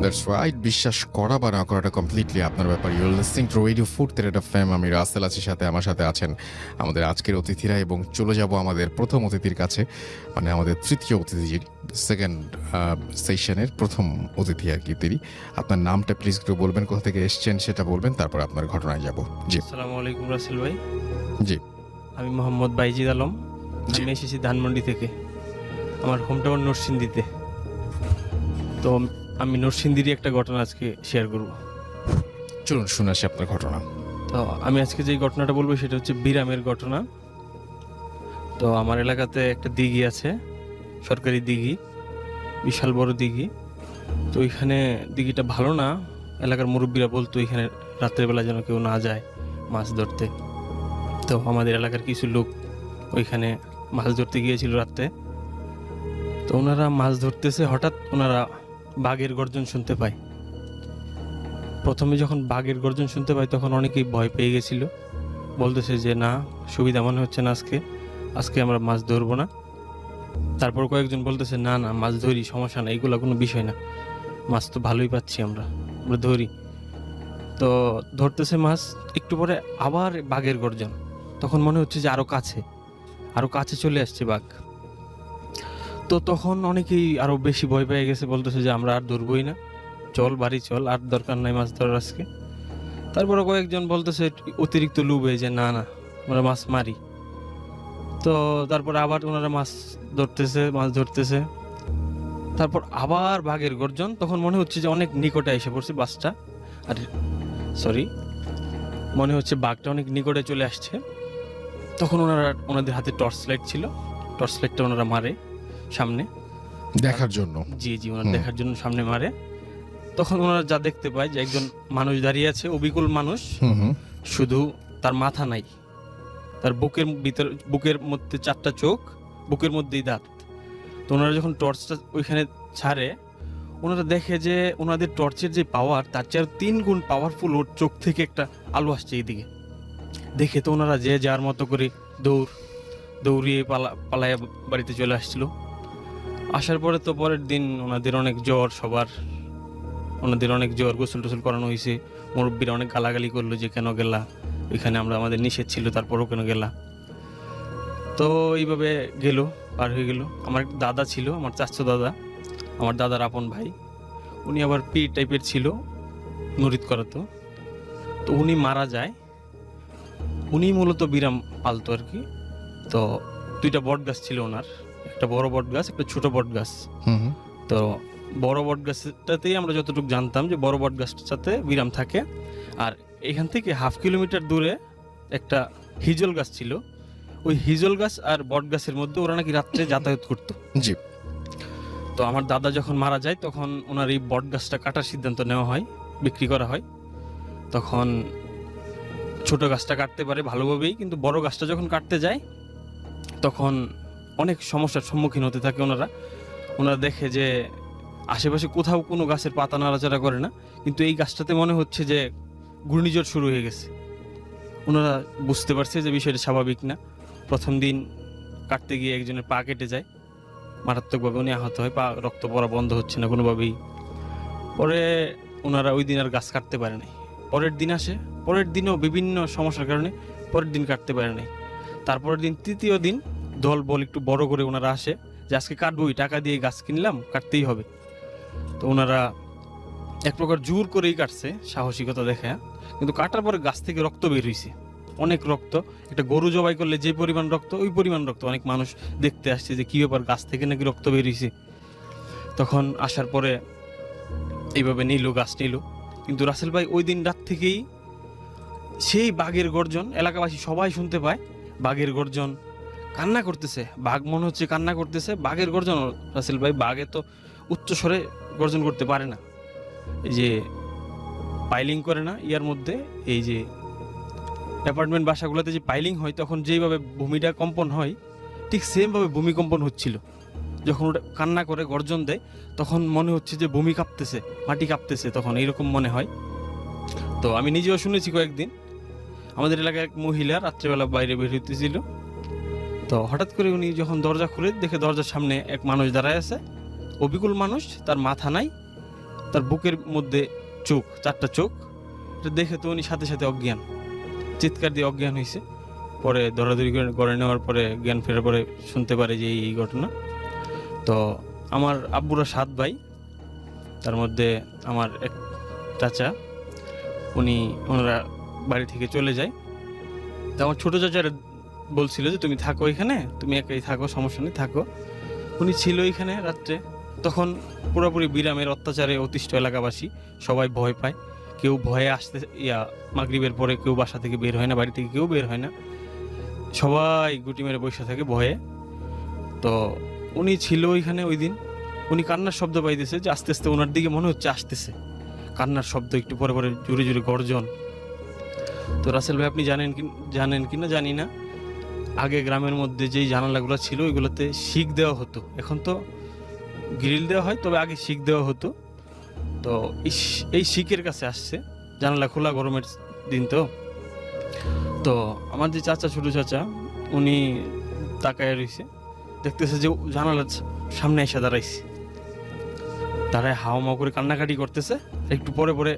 দ্যাটস রাইট, বিশ্বাস করা বা না করাটা কমপ্লিটলি আপনার ব্যাপার। ইউর লিসনিং টু রেডিও ফুরতের FM। আমি রাসেল আছি, সাথে আমার সাথে আছেন আমাদের আজকের অতিথিরা, এবং চলে যাব আমাদের প্রথম অতিথির কাছে, মানে আমাদের তৃতীয় অতিথির সেকেন্ড সেশনের প্রথম অতিথি আর কি তিনি। আপনার নামটা প্লিজ একটু বলবেন, কোথা থেকে এসছেন সেটা বলবেন, তারপর আপনার ঘটনায় যাব। জি আসসালামু আলাইকুম রাসেল ভাই, জি আমি মোহাম্মদ বাইজিদ আলম। জি। আমি এসেছি ধানমন্ডি থেকে, আমার হোম টাউন নরসিংদীতে। তো আমি নরসিংদীরই একটা ঘটনা আজকে শেয়ার করব। চলুন শুনে আসি আপনার ঘটনা। তো আমি আজকে যে ঘটনাটা বলবো সেটা হচ্ছে বিরামের ঘটনা। তো আমার এলাকাতে একটা দিঘি আছে, সরকারি দিঘি, বিশাল বড় দিঘি। তো ওইখানে দিঘিটা ভালো না, এলাকার মুরব্বীরা বলতো এখানে রাত্রেবেলা যেন কেউ না যায় মাছ ধরতে। তো আমাদের এলাকার কিছু লোক ওইখানে মাছ ধরতে গিয়েছিল রাত্রে। তো ওনারা মাছ ধরতেছে, হঠাৎ ওনারা বাঘের গর্জন শুনতে পায়। প্রথমে যখন বাঘের গর্জন শুনতে পায় তখন অনেকেই ভয় পেয়ে গেছিল, বলতেছে যে না, সুবিধা মনে হচ্ছে না, আজকে আমরা মাছ ধরবো না। তারপর কয়েকজন বলতেছে না না, মাছ ধরি, সমস্যা না, এগুলো কোনো বিষয় না, মাছ তো ভালোই পাচ্ছি আমরা ধরি। তো ধরতেছে মাছ, একটু পরে আবার বাঘের গর্জন। তখন মনে হচ্ছে যে আরো কাছে চলে আসছে বাঘ। তো তখন অনেকেই আরো বেশি ভয় পেয়ে গেছে, বলতেছে যে আমরা আর ধরবই না, চল বাড়ি চল, আর দরকার নাই মাছ ধরার আজকে। তারপরে কয়েকজন বলতেছে অতিরিক্ত লোভে যে না না, আমরা মাছ মারি। তো তারপর আবার ওনারা মাছ ধরতেছে। তারপর আবার বাঘের গর্জন। তখন মনে হচ্ছে যে অনেক নিকটে এসে পড়ছে বাসটা, আর মনে হচ্ছে বাঘটা অনেক নিকটে চলে আসছে। তখন ওনাদের হাতে টর্চ লাইট ছিল, টর্চ লাইটটা ওনারা মারে সামনে দেখার জন্য। জি ওনারা দেখার জন্য সামনে মারে। তখন ওনারা যা দেখতে পায় যে একজন মানুষ দাঁড়িয়ে আছে, অবিকল মানুষ, শুধু তার মাথা নাই, তার বুকের মধ্যে 4টা চোখ, বুকের মধ্যেই দাঁত। তো ওনারা যখন টর্চটা ওইখানে ছাড়ে, ওনারা দেখে যে ওনাদের টর্চের যে পাওয়ার, তার চেয়ে 3 গুণ পাওয়ারফুল ওর চোখ থেকে একটা আলো আসছে এইদিকে। দেখে তো ওনারা যে যার মতো করে দৌড়িয়ে পালায় বাড়িতে চলে আসছিল। আসার পরে তো পরের দিন ওনাদের অনেক জ্বর, গোসল টোসল করানো হয়েছে। মুরব্বীরা অনেক গালাগালি করলো যে কেন গেলা, ওইখানে আমাদের নিষেধ ছিল, তারপরও কেন গেলা। তো এইভাবে পার হয়ে গেল। আমার একটা দাদা ছিল, আমার চাচা দাদা, আমার দাদার আপন ভাই। উনি আবার পীর টাইপের ছিল, মুরিদ করাতো। তো উনি মারা যায়। উনি মূলত বিরাম পালতো আর কি। তো 2টা বট গাছ ছিল ওনার, একটা বড় বট গাছ, একটা ছোট বট গাছ। তো বড় বট গাছটাতেই আমরা যতটুকু জানতাম যে বড় বট গাছটাতে বিরাম থাকে। আর এখান থেকে 1/2 কিলোমিটার দূরে একটা হিজল গাছ ছিল। ওই হিজল গাছ আর বট গাছের মধ্যে ওরা নাকি রাত্রে যাতায়াত করতো। জি। তো আমার দাদা যখন মারা যায় তখন ওনার এই বট গাছটা কাটার সিদ্ধান্ত নেওয়া হয়, বিক্রি করা হয়। তখন ছোট গাছটা কাটতে পারে ভালোভাবেই, কিন্তু বড় গাছটা যখন কাটতে যায় তখন অনেক সমস্যার সম্মুখীন হতে থাকে ওনারা দেখে যে আশেপাশে কোথাও কোনো গাছের পাতা নাড়াচাড়া করে না, কিন্তু এই গাছটাতে মনে হচ্ছে যে ঘূর্ণিঝড় শুরু হয়ে গেছে। ওনারা বুঝতে পারছে যে বিষয়টা স্বাভাবিক না। প্রথম দিন কাটতে গিয়ে একজনের পা কেটে যায় মারাত্মকভাবে, উনি আহত হয়, পা রক্ত পড়া বন্ধ হচ্ছে না কোনোভাবেই। পরে ওনারা ওই দিন আর গাছ কাটতে পারে নাই। পরের দিন আসে, পরের দিনও বিভিন্ন সমস্যার কারণে পরের দিন কাটতে পারে নাই। তারপরের দিন, তৃতীয় দিন, দল বল একটু বড় করে ওনারা আসে যে আজকে কাটবোই, টাকা দিয়ে গাছ কিনলাম, কাটতেই হবে। তো ওনারা এক প্রকার জোর করেই কাটছে, সাহসিকতা দেখে। কিন্তু কাটার পরে গাছ থেকে রক্ত বের হয়েছে, অনেক রক্ত। একটা গরু জবাই করলে যে পরিমাণ রক্ত, ওই পরিমাণ রক্ত। অনেক মানুষ দেখতে আসছে যে কি ব্যাপার, গাছ থেকে নাকি রক্ত বের হয়েছে। তখন আসার পরে এইভাবে গাছ নিল। কিন্তু রাসেল ভাই ওই দিন রাত থেকেই সেই বাঘের গর্জন, এলাকাবাসী সবাই শুনতে পায় বাঘের গর্জন, কান্না করতেছে। বাঘ মনে হচ্ছে কান্না করতেছে, বাঘের গর্জন। রাসেল ভাই, বাঘে তো উচ্চস্বরে গর্জন করতে পারে না, এই যে পাইলিং করে না ইয়ার মধ্যে, এই যে অ্যাপার্টমেন্ট বাসাগুলোতে যে পাইলিং হয় তখন যেইভাবে ভূমিটা কম্পন হয়, ঠিক সেমভাবে ভূমিকম্পন হচ্ছিল। যখন ওটা কান্না করে গর্জন দেয় তখন মনে হচ্ছে যে ভূমি কাঁপতেছে, মাটি কাঁপতেছে, তখন এইরকম মনে হয়। তো আমি নিজেও শুনেছি কয়েকদিন। আমাদের এলাকায় এক মহিলা রাত্রেবেলা বাইরে বের হইতেছিল। তো হঠাৎ করে উনি যখন দরজা খুলে দেখে দরজার সামনে এক মানুষ দাঁড়ায় আছে, অবিকল মানুষ, তার মাথা নাই, তার বুকের মধ্যে চোখ, 4টা চোখ। এটা দেখে তো উনি সাথে সাথে অজ্ঞান, চিৎকার দিয়ে অজ্ঞান হয়েছে। পরে দৌড়াদৌড়ি করে নেওয়ার পরে জ্ঞান ফেরার পরে শুনতে পারে যে এই ঘটনা। তো আমার আব্বুরা 7 ভাই, তার মধ্যে আমার এক চাচা, ওনারা বাড়ি থেকে চলে যায়। তো আমার ছোটো চাচারা বলছিল যে তুমি থাকো এখানে, তুমি একাই থাকো, সমস্যা নেই, থাকো। উনি ছিল এখানে রাত্রে। তখন পুরোপুরি বিরামের অত্যাচারে অতিষ্ঠ এলাকাবাসী, সবাই ভয় পায়। কেউ ভয়ে আসতে মাগরিবের পরে কেউ বাসা থেকে বের হয় না, বাড়ি থেকে কেউ বের হয় না, সবাই গুটি মেরে বসে থাকে ভয়ে। তো উনি ছিল ওইখানে ওই দিন। উনি কান্নার শব্দ পাইতেছে, যে আস্তে আস্তে ওনার দিকে মনে হচ্ছে আসতেছে কান্নার শব্দ, একটু পরে পরে জোরে জোরে গর্জন। তো রাসেল ভাই আপনি জানেন কি না জানি না, আগে গ্রামের মধ্যে যেই জানালাগুলো ছিল ওইগুলোতে শিক দেওয়া হতো, এখন তো গ্রিল দেওয়া হয়, তবে আগে শিক দেওয়া হতো। তো এই শিকের কাছে আসছে, জানালা খোলা, গরমের দিন। তো আমার যে চাচা, ছোট চাচা, উনি তাকায় রয়েছে, দেখতেছে যে জানালার সামনে এসে দাঁড়ায় হাওয়া করে কান্নাকাটি করতেছে। একটু পরে পরে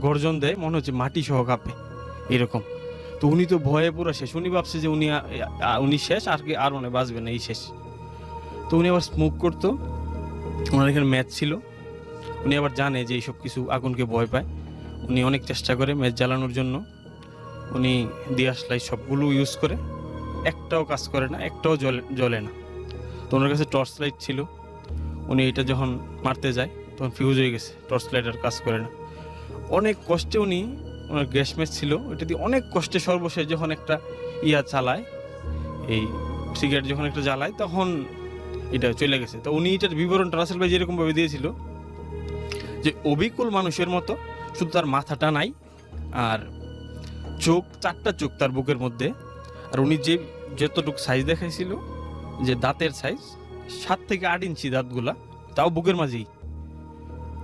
গর্জন দেয়, মনে হচ্ছে মাটি সহ কাঁপে এরকম। তো উনি তো ভয়ে পুরো শেষ, উনি ভাবছে যে উনি শেষ, আর মনে বাঁচবে না, এই শেষ। তো উনি আবার স্মোক করতো, ওনার এখানে ম্যাচ ছিল। উনি আবার জানে যে এইসব কিছু আগুনকে ভয় পায়। উনি অনেক চেষ্টা করে ম্যাচ জ্বালানোর জন্য, উনি দিয়াশ লাইট সবগুলো ইউজ করে, একটাও কাজ করে না, একটাও জ্বলে না। তো ওনার কাছে টর্চ লাইট ছিল, উনি এটা যখন মারতে যায় তখন ফিউজ হয়ে গেছে, টর্চ লাইট আর কাজ করে না। অনেক কষ্টে ওনার গ্যাস ম্যাচ ছিল, ওইটা দিয়ে অনেক কষ্টে সর্বশেষ যখন একটা চালায়, এই সিগারেট যখন একটা জ্বালায়, তখন এটা চলে গেছে। তো উনি এটার বিবরণটা রাসেল ভাই যেরকমভাবে দিয়েছিল, যে অবিকল মানুষের মতো, শুধু তার মাথাটা নাই, আর চোখ, 4টা চোখ তার বুকের মধ্যে। আর উনি যতটুকু সাইজ দেখাইছিল, যে দাঁতের সাইজ 7 থেকে 8 ইঞ্চি দাঁতগুলা, তাও বুকের মাঝেই।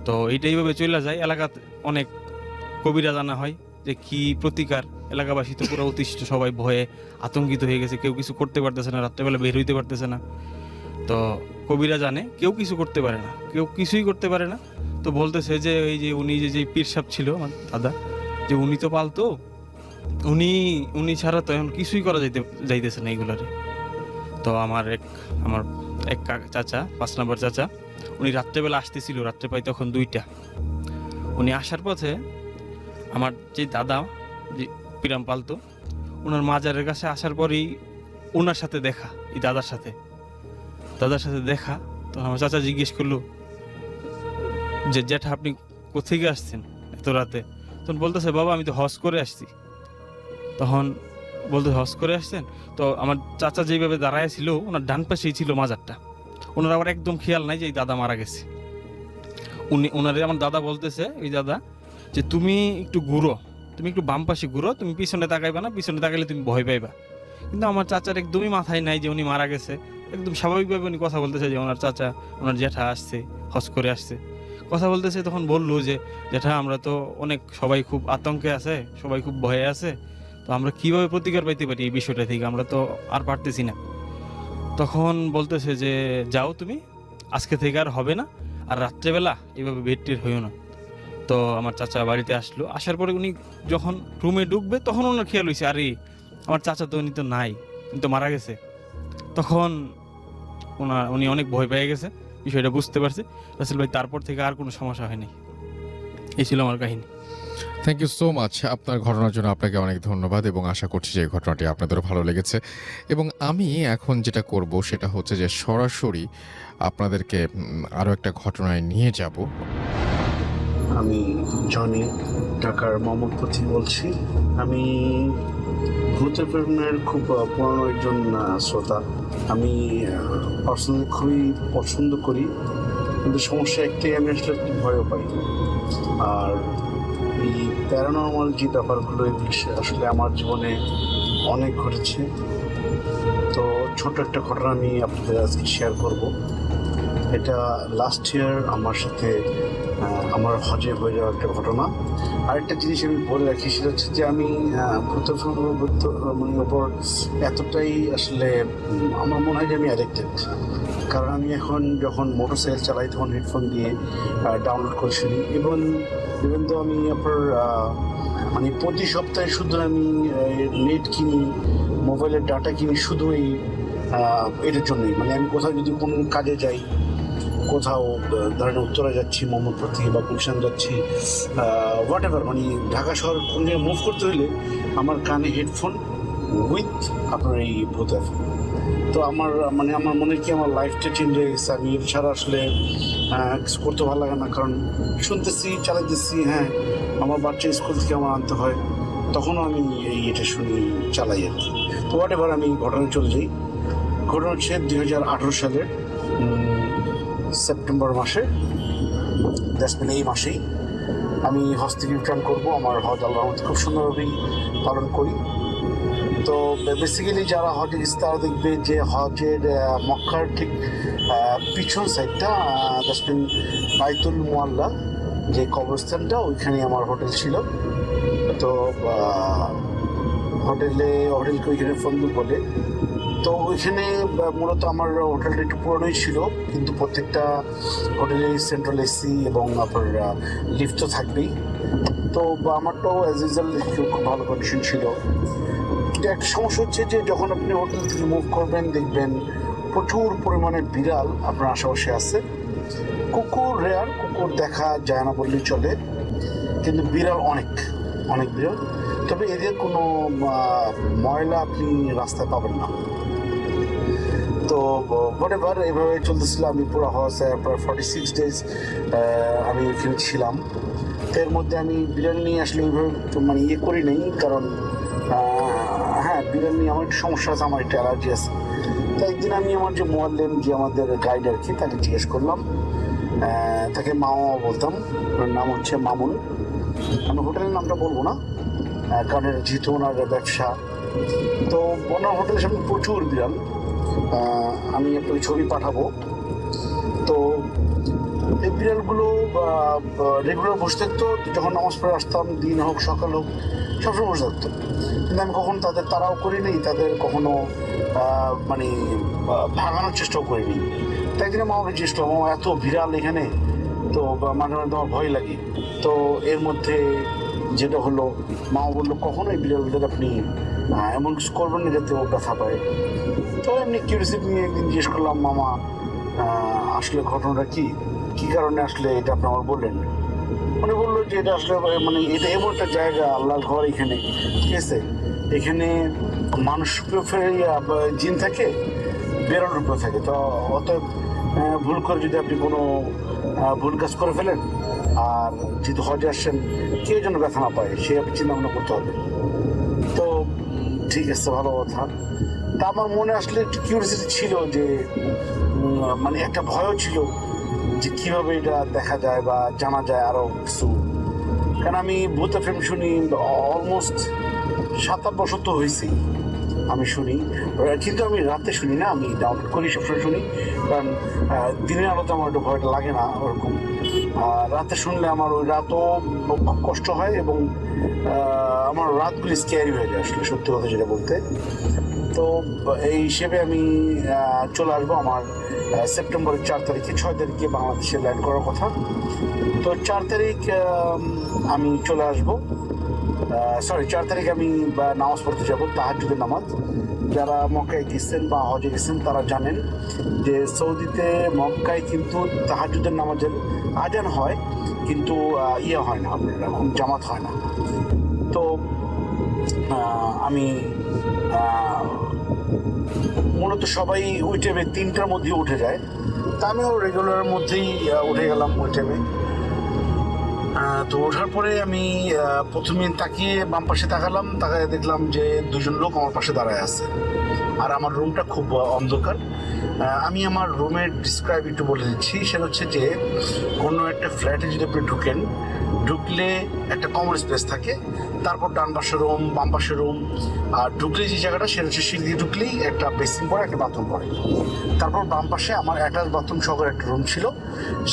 তো এইভাবে চলে যায়। এলাকাতে অনেক কবিরা জানা হয় যে কি প্রতিকার। এলাকাবাসী তো পুরো অতিষ্ঠ, সবাই ভয়ে আতঙ্কিত হয়ে গেছে, কেউ কিছু করতে পারতেছে না, রাত্রেবেলা বের হইতে পারতেছে না। তো কবিরা জানে কেউ কিছু করতে পারে না, কেউ কিছুই করতে পারে না। তো বলতেছে যে এই যে উনি যে পীর সাহেব ছিল আমার দাদা, যে উনি তো পালতো, উনি ছাড়া তো এখন কিছুই করা যাইতেছে না এইগুলারে। তো আমার এক চাচা, 5 নম্বর চাচা, উনি রাত্রেবেলা আসতেছিল, রাত্রে পাই তখন 2টা। উনি আসার পথে আমার যে দাদা যে পিরাম পালতো, ওনার মাজারের কাছে আসার পরেই ওনার সাথে দেখা, এই দাদার সাথে দেখা। তো আমার চাচা জিজ্ঞেস করলো যে জ্যাঠা আপনি কোথেকে আসছেন এত রাতে? তখন বলতেছে বাবা আমি তো হজ করে আসছি। তখন বলতে হজ করে আসছেন? তো আমার চাচা যেভাবে দাঁড়ায় ছিল, ওনার ডান পাশেই ছিল মাজারটা। ওনার আবার একদম খেয়াল নাই যে এই দাদা মারা গেছে। ওনারে আমার দাদা বলতেছে, ওই দাদা, যে তুমি একটু ঘুরো, তুমি একটু বাম পাশে ঘুরো, তুমি পিছনে তাকাইবা না, পিছনে তাকাইলে তুমি ভয় পাইবা। কিন্তু আমার চাচার একদমই মাথায় নাই যে উনি মারা গেছে। একদম স্বাভাবিকভাবে উনি কথা বলতেছে যে ওনার চাচা, ওনার জ্যাঠা আসছে, হজ করে আসছে, কথা বলতেছে। তখন বললো যে জ্যাঠা আমরা তো সবাই খুব আতঙ্কে আছে, সবাই খুব ভয়ে আছে, তো আমরা কিভাবে প্রতিকার পাইতে পারি এই বিষয়টা থেকে, আমরা তো আর পারতেছি না। তখন বলতেছে যে যাও তুমি, আজকে থেকে আর হবে না, আর রাত্রেবেলা এইভাবে বেড টের হইও না। তো আমার চাচা বাড়িতে আসলো, আসার পরে উনি যখন রুমে ঢুকবে তখন ওনার খেয়াল হয়েছে আরে আমার চাচা তো উনি তো নাই, উনি তো মারা গেছে। তখন উনি অনেক ভয় পেয়ে গেছে, বিষয়টা বুঝতে পারছে। রাসেল ভাই তারপর থেকে আর কোনো সমস্যা হয়নি। এই ছিল আমার কাহিনী। Thank you so much. আপনার ঘটনার জন্য আপনাকে অনেক ধন্যবাদ, এবং আশা করছি যে এই ঘটনাটি আপনাদেরও ভালো লেগেছে। এবং আমি এখন যেটা করব সেটা হচ্ছে যে সরাসরি আপনাদেরকে আরও একটা ঘটনায় নিয়ে যাব। আমি জনি, ঢাকার মোহাম্মদপুর থেকে বলছি। আমি ভূতের ফিল্মের খুব পুরনো একজন শ্রোতা। আমি পার্সোনালি খুবই পছন্দ করি, কিন্তু সমস্যা একটাই, আমি আসলে খুব ভয়ও পাই। আর এই প্যারানর্মাল যে ব্যাপারগুলো, এগুলো আসলে আমার জীবনে অনেক ঘটেছে। তো ছোট একটা ঘটনা আমি আপনাদের আজকে শেয়ার করব। এটা লাস্ট ইয়ার আমার সাথে আমার হজে হয়ে যাওয়া একটা ঘটনা। আরেকটা জিনিস আমি বলে রাখি, সেটা হচ্ছে যে আমি ভূত মানে ওপর এতটাই আসলে আমার মনে হয় যে আমি অ্যাডিক্টেড। কারণ আমি এখন যখন মোটরসাইকেল চালাই তখন হেডফোন দিয়ে ডাউনলোড করে শুনি। ইভেন তো আমি আপনার মানে প্রতি সপ্তাহে শুধু আমি নেট কিনি, মোবাইলের ডাটা কিনি শুধু এটার জন্যই। মানে আমি কোথাও যদি কোনো কাজে যাই, কোথাও ধরেন উত্তরা যাচ্ছি মোহাম্মদপুর থেকে বা গুলশান যাচ্ছি, হোয়াট এভার, মানে ঢাকা শহর কোন জায়গায় মুভ করতে হলে আমার কানে হেডফোন উইথ আপনার এই ভূত এফএম। তো আমার মনে কি আমার লাইফটা চেঞ্জ হয়ে গেছে। আমি এর ছাড়া আসলে কিছু করতে ভালো লাগে না, কারণ শুনতেছি, চালাইতেছি। হ্যাঁ, আমার বাচ্চা স্কুল থেকে আমার আনতে হয়, তখনও আমি এটা শুনি, চালাই আর কি। তো হোয়াট এভার, আমি ঘটনায় চলে যাই। ঘটনা হচ্ছে 2018 সালের সেপ্টেম্বর মাসে, এই মাসেই আমি হজ থেকে রিটার্ন করবো। আমার হজ আল্লাহর রহমতে খুব সুন্দরভাবেই পালন করি। তো বেসিক্যালি যারা হজে গেছে তারা দেখবে যে হজের মক্কার ঠিক পিছন সাইডটা দ্যাটস বাইতুল মুআল্লা যে কবরস্থানটা, ওইখানে আমার হোটেল ছিল। তো হোটেলকে ওইখানে ফন্দুক বলে। তো ওইখানে মূলত আমার হোটেলটা একটু পুরনোই ছিল, কিন্তু প্রত্যেকটা হোটেলে সেন্ট্রাল এসি এবং আপনার লিফট তো থাকবেই। তো আমারটাও অ্যাজ ইউজুয়াল খুব ভালো কন্ডিশন ছিল। কিন্তু একটা সমস্যা হচ্ছে যে যখন আপনি হোটেল থেকে মুভ করবেন, দেখবেন প্রচুর পরিমাণে বিড়াল আপনার আশেপাশে আছে। কুকুর রেয়ার, কুকুর দেখা যায় না বললেই চলে, কিন্তু বিড়াল অনেক বিড়াল। তবে এদের কোনো ময়লা আপনি রাস্তায় পাবেন না। তো হোয়াটএভার এইভাবে চলতেছিল। আমি পুরো প্রায় 46 ডেজ আমি এখানে ছিলাম। তো এর মধ্যে আমি বিড়াল নিয়ে আসলে ওইভাবে মানে করি নেই, কারণ হ্যাঁ, বিড়াল নিয়ে আমার একটু সমস্যা আছে, আমার একটু অ্যালার্জি আছে। তো একদিন আমি আমার যে মোয়াল্লেম, যে আমাদের গাইড আর কি, তাকে জিজ্ঞেস করলাম। তাকে মামা বলতাম, ওর নাম হচ্ছে মামুন। আমি হোটেলের নামটা বলবো না, কারণ যেহেতু ওনার ব্যবসা। তো ওনার হোটেলের সামনে প্রচুর বিড়াল, আমি আপনাকে ছবি পাঠাবো। তো এই বিড়ালগুলো রেগুলার বসে থাকতো। যখন নামাজ পড়ে আসতাম, দিন হোক সকাল হোক, সবসময় বসে থাকতো। কিন্তু আমি কখনো তাদের তাড়াও করিনি, তাদের কখনো মানে ভাগানোর চেষ্টাও করিনি। তাই একদিন আমাকে চেষ্টা, আমার এত বিড়াল এখানে, তো মাঝে মাঝে আমার ভয় লাগে। তো এর মধ্যে যেটা হলো, মামা বললো কখনোই বিড়ালদের আপনি এমন কিছু করবেন না যাতে ও ব্যথা পায়। তো এমনি কিউরিয়াসিটি নিয়ে একদিন জিজ্ঞেস করলাম, মামা আসলে ঘটনাটা কি কারণে আসলে এটা আপনি আমার বললেন? উনি বললো যে এটা আসলে মানে এটা এমন একটা জায়গা, আল্লাহর ঘর এখানে, ঠিক আছে? এখানে মানুষ জিন থাকে, বেরোর উপরে থাকে। তো অতএব ভুল করে যদি আপনি কোনো ভুল কাজ করে ফেলেন, আর যেহেতু হজে আসছেন, কেউ যেন ব্যথা না পায়, সে আপনি চিন্তা ভাবনা করতে হবে। তো ঠিক আছে, ভালো কথা। তা আমার মনে আসলে একটু কিউরিয়াসিটি ছিল, যে মানে একটা ভয়ও ছিল যে কীভাবে এটা দেখা যায় বা জানা যায় আরও কিছু। কারণ আমি ভূত এফএম শুনি অলমোস্ট 7-8 বছর তো হয়েছেই আমি শুনি, কিন্তু আমি রাতে শুনি না, আমি ডাউনলোড করি, সবসময় শুনি। কারণ দিনের আলোতে আমার একটু ভয়টা লাগে না ওরকম। রাতে শুনলে আমার ওই রাতও খুব কষ্ট হয়, এবং আমার রাতগুলি স্ক্যারি হয়ে যায় আসলে, সত্যি কথা যেটা বলতে। তো এই হিসেবে আমি চলে আসবো আমার সেপ্টেম্বরের 4 তারিখে, 6 তারিখে বাংলাদেশে ল্যান্ড করার কথা। তো 4 তারিখ আমি চলে আসবো। 4 তারিখে আমি নামাজ পড়তে যাবো, তাহাজ্জুদের নামাজ। যারা মক্কায় গেছেন বা হজে গেছেন তারা জানেন যে সৌদিতে মক্কায় কিন্তু তাহাজ্জুদের নামাজের আজান হয়, কিন্তু হয় না, আপনার এরকম জামাত হয় না। তো আমি মূলত সবাই ওই টাইমে 3টার মধ্যে উঠে যায়। তা আমিও রেগুলারের মধ্যেই উঠে গেলাম ওই টাইমে। তো ওঠার পরে আমি প্রথমে তাকিয়ে বাম পাশে তাকায় দেখলাম যে 2জন লোক আমার পাশে দাঁড়ায় আছে, আর আমার রুমটা খুব অন্ধকার। আমি আমার রুমের ডিসক্রাইব একটু বলে দিচ্ছি। সেটা হচ্ছে যে কোনো একটা ফ্ল্যাটে যদি আপনি ঢুকলে একটা কমন স্পেস থাকে, তারপর ডান পাশে রুম, বাম পাশে রুম, আর ঢুকলে যে জায়গাটা সেটা হচ্ছে সিঁড়ি দিয়ে ঢুকলেই একটা বেসিন পড়ে, একটা বাথরুম পড়ে। তারপর বাম পাশে আমার অ্যাটাচ বাথরুম সহ একটা রুম ছিল,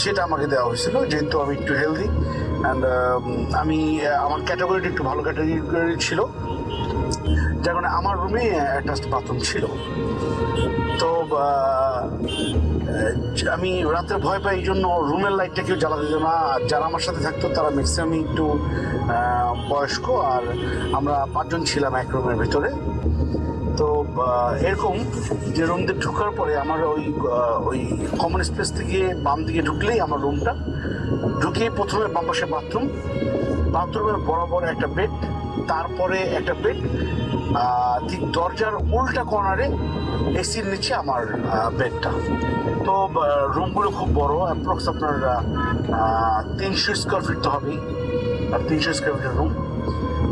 সেটা আমাকে দেওয়া হয়েছিল যেহেতু আমি একটু হেলদি অ্যান্ড আমি আমার ক্যাটাগরিটা একটু ভালো ক্যাটাগরি ছিল, যার কারণে আমার রুমে অ্যাটাচ বাথরুম ছিল। তো আমি রাতে ভয় পাই, এই জন্য রুমের লাইটটা কেউ জ্বালা দিত না। যারা আমার সাথে থাকতো তারা ম্যাক্সিমাম একটু বয়স্ক, আর আমরা 5 জন ছিলাম এক রুমের ভিতরে। তো এরকম যে রুম দিয়ে ঢোকার পরে আমার ওই কমন স্পেস থেকে বাম দিকে ঢুকলেই আমার রুমটা, ঢুকে প্রথমে বাম পাশে বাথরুমের বরাবর একটা বেড, তারপরে একটা বেড, ঠিক দরজার উল্টা কর্নারে এসির নিচে আমার বেডটা। তো রুমগুলো খুব বড়, অ্যাপ্রক্স আপনার 300 স্কোয়ার ফিট তো হবেই, আর 300 স্কোয়ার ফিটের রুম।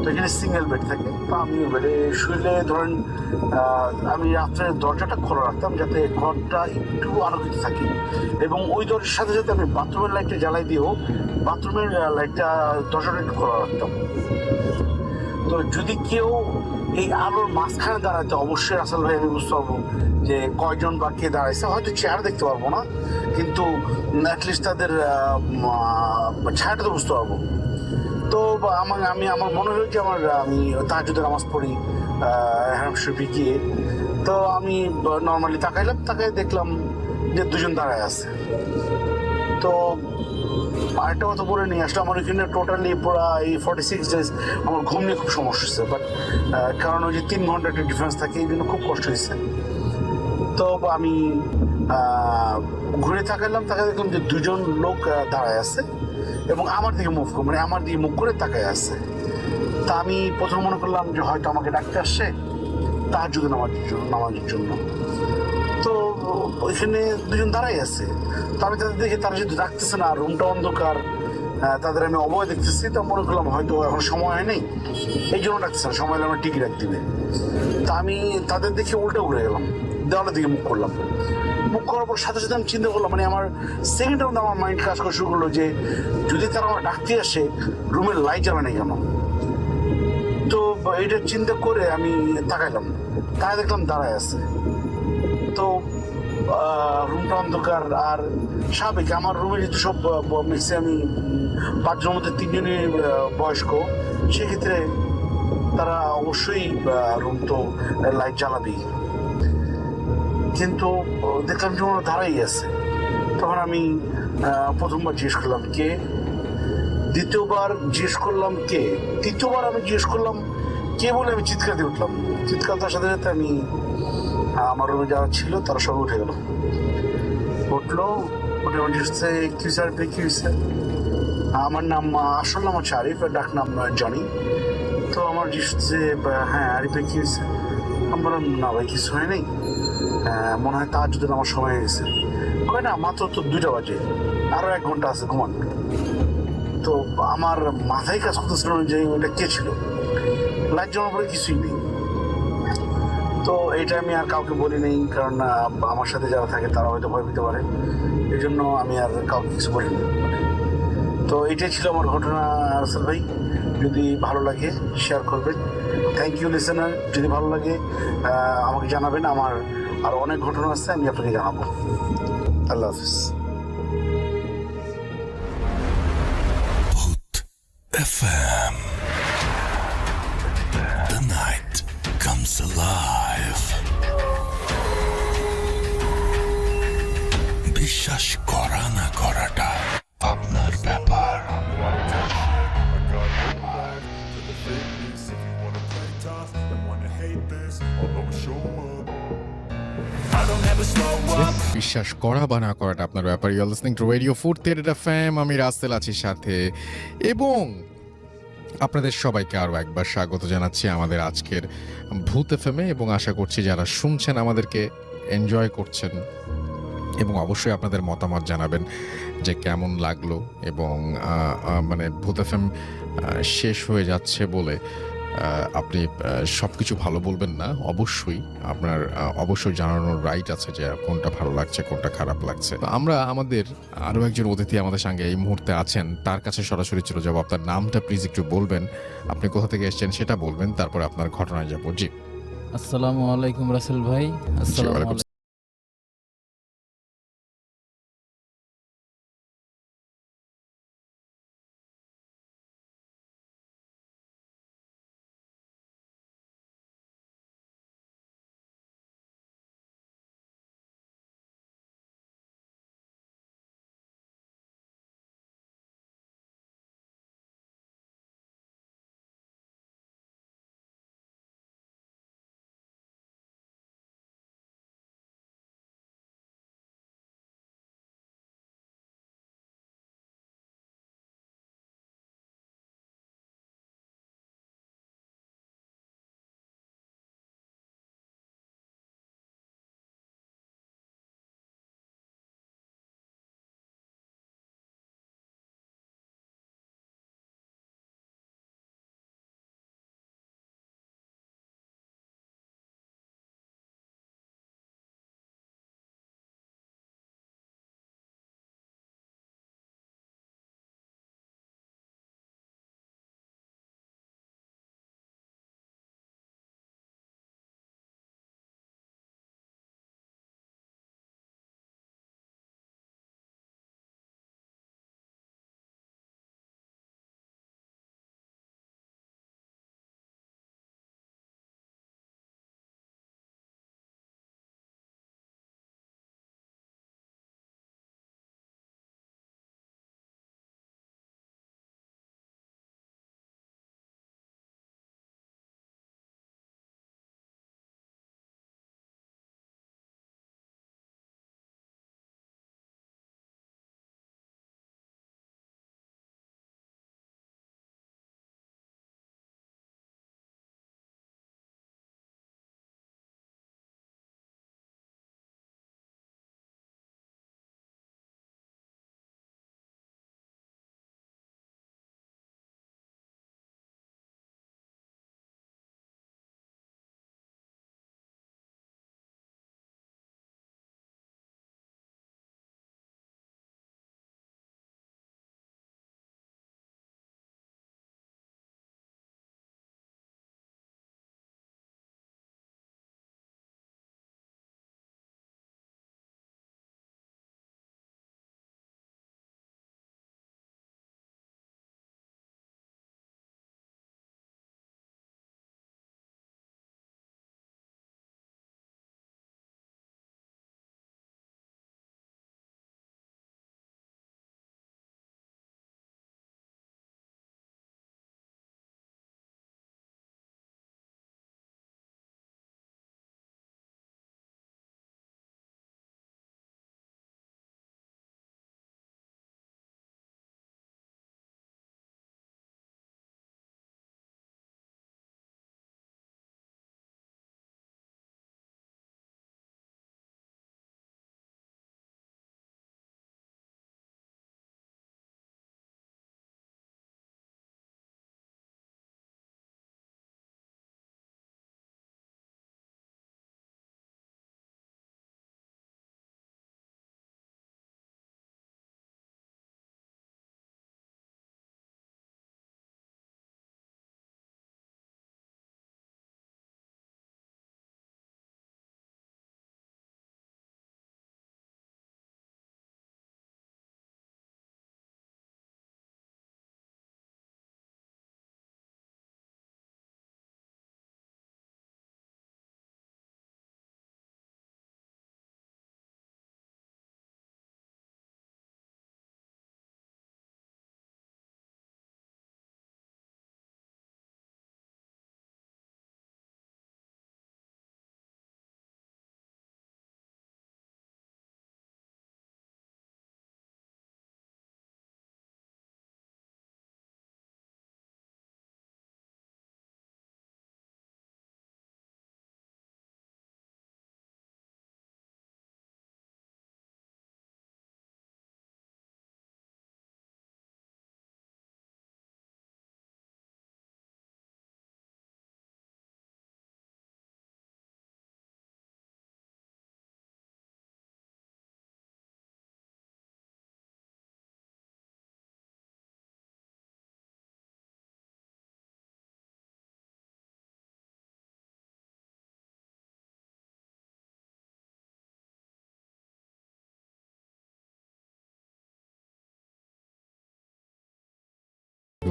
তো এখানে সিঙ্গেল বেড থাকে। তো আমি বেডে শুইলে ধরেন আমি রাত্রে দরজাটা খোলা রাখতাম যাতে ঘরটা একটু আলোকিত থাকে, এবং ওই দরজার সাথে সাথে আমি বাথরুমের লাইটটা জ্বালাই দিয়েও বাথরুমের লাইটটা দরজাটা একটু খোলা রাখতাম। তো যদি কেউ এই আলোর মাঝখানে দাঁড়াতে, অবশ্যই রাসেল ভাই আমি বুঝতে পারবো যে কয়জন বা কে দাঁড়াইছে। হয়তো চেহারা দেখতে পারবো না, কিন্তু অ্যাটলিস্ট তাদের ছায়াটা তো বুঝতে পারবো। তো আমার মনে হলো যে আমি তাহাজ্জুদের নামাজ পড়ি হারাম শরীফে গিয়ে। তো আমি নর্মালি তাকাই দেখলাম যে 2 জন দাঁড়ায় আছে। তো আরেকটা কথা বলে নিয়ে আসলে আমার এখানে টোটালি পুরো এই 46 ডেজ আমার ঘুম নিয়ে খুব সমস্যা হচ্ছে, বাট কারণ ওই যে 3 ঘন্টা একটা ডিফারেন্স থাকে, এই জন্য খুব কষ্ট হয়েছে। তো আমি ঘুরে তাকাই দেখলাম যে 2 জন লোক দাঁড়ায় আছে এবং আমার দিকে মুখ করে তাকায় আছে। তা আমি প্রথম মনে করলাম যে হয়তো আমাকে ডাকতে আসছে তাহাজ্জুদ নামাজের জন্য। তো ওইখানে 2 জন দাঁড়াই আছে। তো আমি তাদের দেখে, তারা যেহেতু ডাকতেছে না, রুমটা অন্ধকার, তাদের আমি অবয় দেখতেছি, তো মনে করলাম হয়তো এখন সময় হয় নেই, এই জন্য ডাকতেছে না, সময় হলে আমার টিকিট রাখ দিবে। তা আমি তাদের দেখে উল্টে ঘুরে গেলাম, দেওয়ালের দিকে মুখ করলাম। মুখ করার পর সাথে সাথে আমি চিন্তা করলাম, আমার সেকেন্ডের মধ্যে আমার মাইন্ড কাজ করা শুরু করলো যে যদি তারা আমার ডাকতে আসে রুমের লাইট জ্বালা নেই কেন। তো এটা চিন্তা করে আমি তাকাইলাম, তাই দেখলাম দাঁড়ায় আছে। তো রুমটা অন্ধকার, আর স্বাভাবিক আমার রুমে যেহেতু সব ম্যাক্সিমামই 5 জনের মধ্যে 3 জনই বয়স্ক, সেক্ষেত্রে তারা অবশ্যই রুম তো লাইট জ্বালাবেই। কিন্তু দেখলাম যে ওরা দাঁড়াই আছে। তখন আমি প্রথমবার জিজ্ঞেস করলাম কে, দ্বিতীয়বার জিজ্ঞেস করলাম কে, তৃতীয়বার আমি জিজ্ঞেস করলাম কে বলে আমি চিৎকার দিয়ে উঠলাম। চিৎকার তার সাথে সাথে আমি আমার রুমে যারা ছিল তারা সব উঠে গেল। উঠে আমার জিজ্ঞেসে কি স্যার কি হয়েছে। আমার নাম আসল নাম হচ্ছে আরিফ, ডাক নাম জনি। তো আমার জিজ্ঞেসে হ্যাঁ আরিফে কি হয়েছে। আমি বললাম না ভাই কিছু হয় নাই, মনে হয় তাহাজ্জুদের আমার সময় হয়ে গেছে। কয় না মাত্র তো 2টা বাজে, আরো 1 ঘন্টা আছে ঘুমান। তো আমার মাথায় কাজ করতেছিল যে ওটা কে ছিল, লাইট জ্বালানোর পরে কিছুই নেই। তো এটা আমি আর কাউকে বলি নেই, কারণ আমার সাথে যারা থাকে তারা হয়তো ভয় পেতে পারে, এই জন্য আমি আর কাউকে কিছু বলিনি। তো এটাই ছিল আমার ঘটনা রাসেল ভাই। যদি ভালো লাগে শেয়ার করবেন। Thank you listener. যদি ভালো লাগে আমাকে জানাবেন, আমার আর অনেক ঘটনা আছে আমি আপনাকে জানাবো। আল্লাহ হাফিজ। Booth FM. The night comes alive. বিশ্বাস করা না করাটা আপনার ব্যাপার। বিশ্বাস করা বা না করাটা আপনার ব্যাপার। You are listening to radio 4 FM, আমি রাসেল আছি সাথে, এবং আপনাদের সবাইকে আরও একবার স্বাগত জানাচ্ছি আমাদের আজকের ভূত এফএমে, এবং আশা করছি যারা শুনছেন আমাদেরকে এনজয় করছেন, এবং অবশ্যই আপনাদের মতামত জানাবেন যে কেমন লাগলো। এবং ভূত এফএম শেষ হয়ে যাচ্ছে বলে আপনি সবকিছু ভালো বলবেন না, অবশ্যই আপনার অবশ্যই জানানোর রাইট আছে যে কোনটা ভালো লাগছে কোনটা খারাপ লাগছে। তো আমরা আমাদের আরো একজন অতিথি আমাদের সঙ্গে এই মুহূর্তে আছেন, তার কাছে সরাসরি চলে যাবো। আপনার নামটা প্লিজ একটু বলবেন, আপনি কোথা থেকে এসেছেন সেটা বলবেন, তারপরে আপনার ঘটনায় যাবো। জি। আসসালামু আলাইকুম রাসেল ভাই। আসসালামু ওয়ালাইকুম আলাইকুম।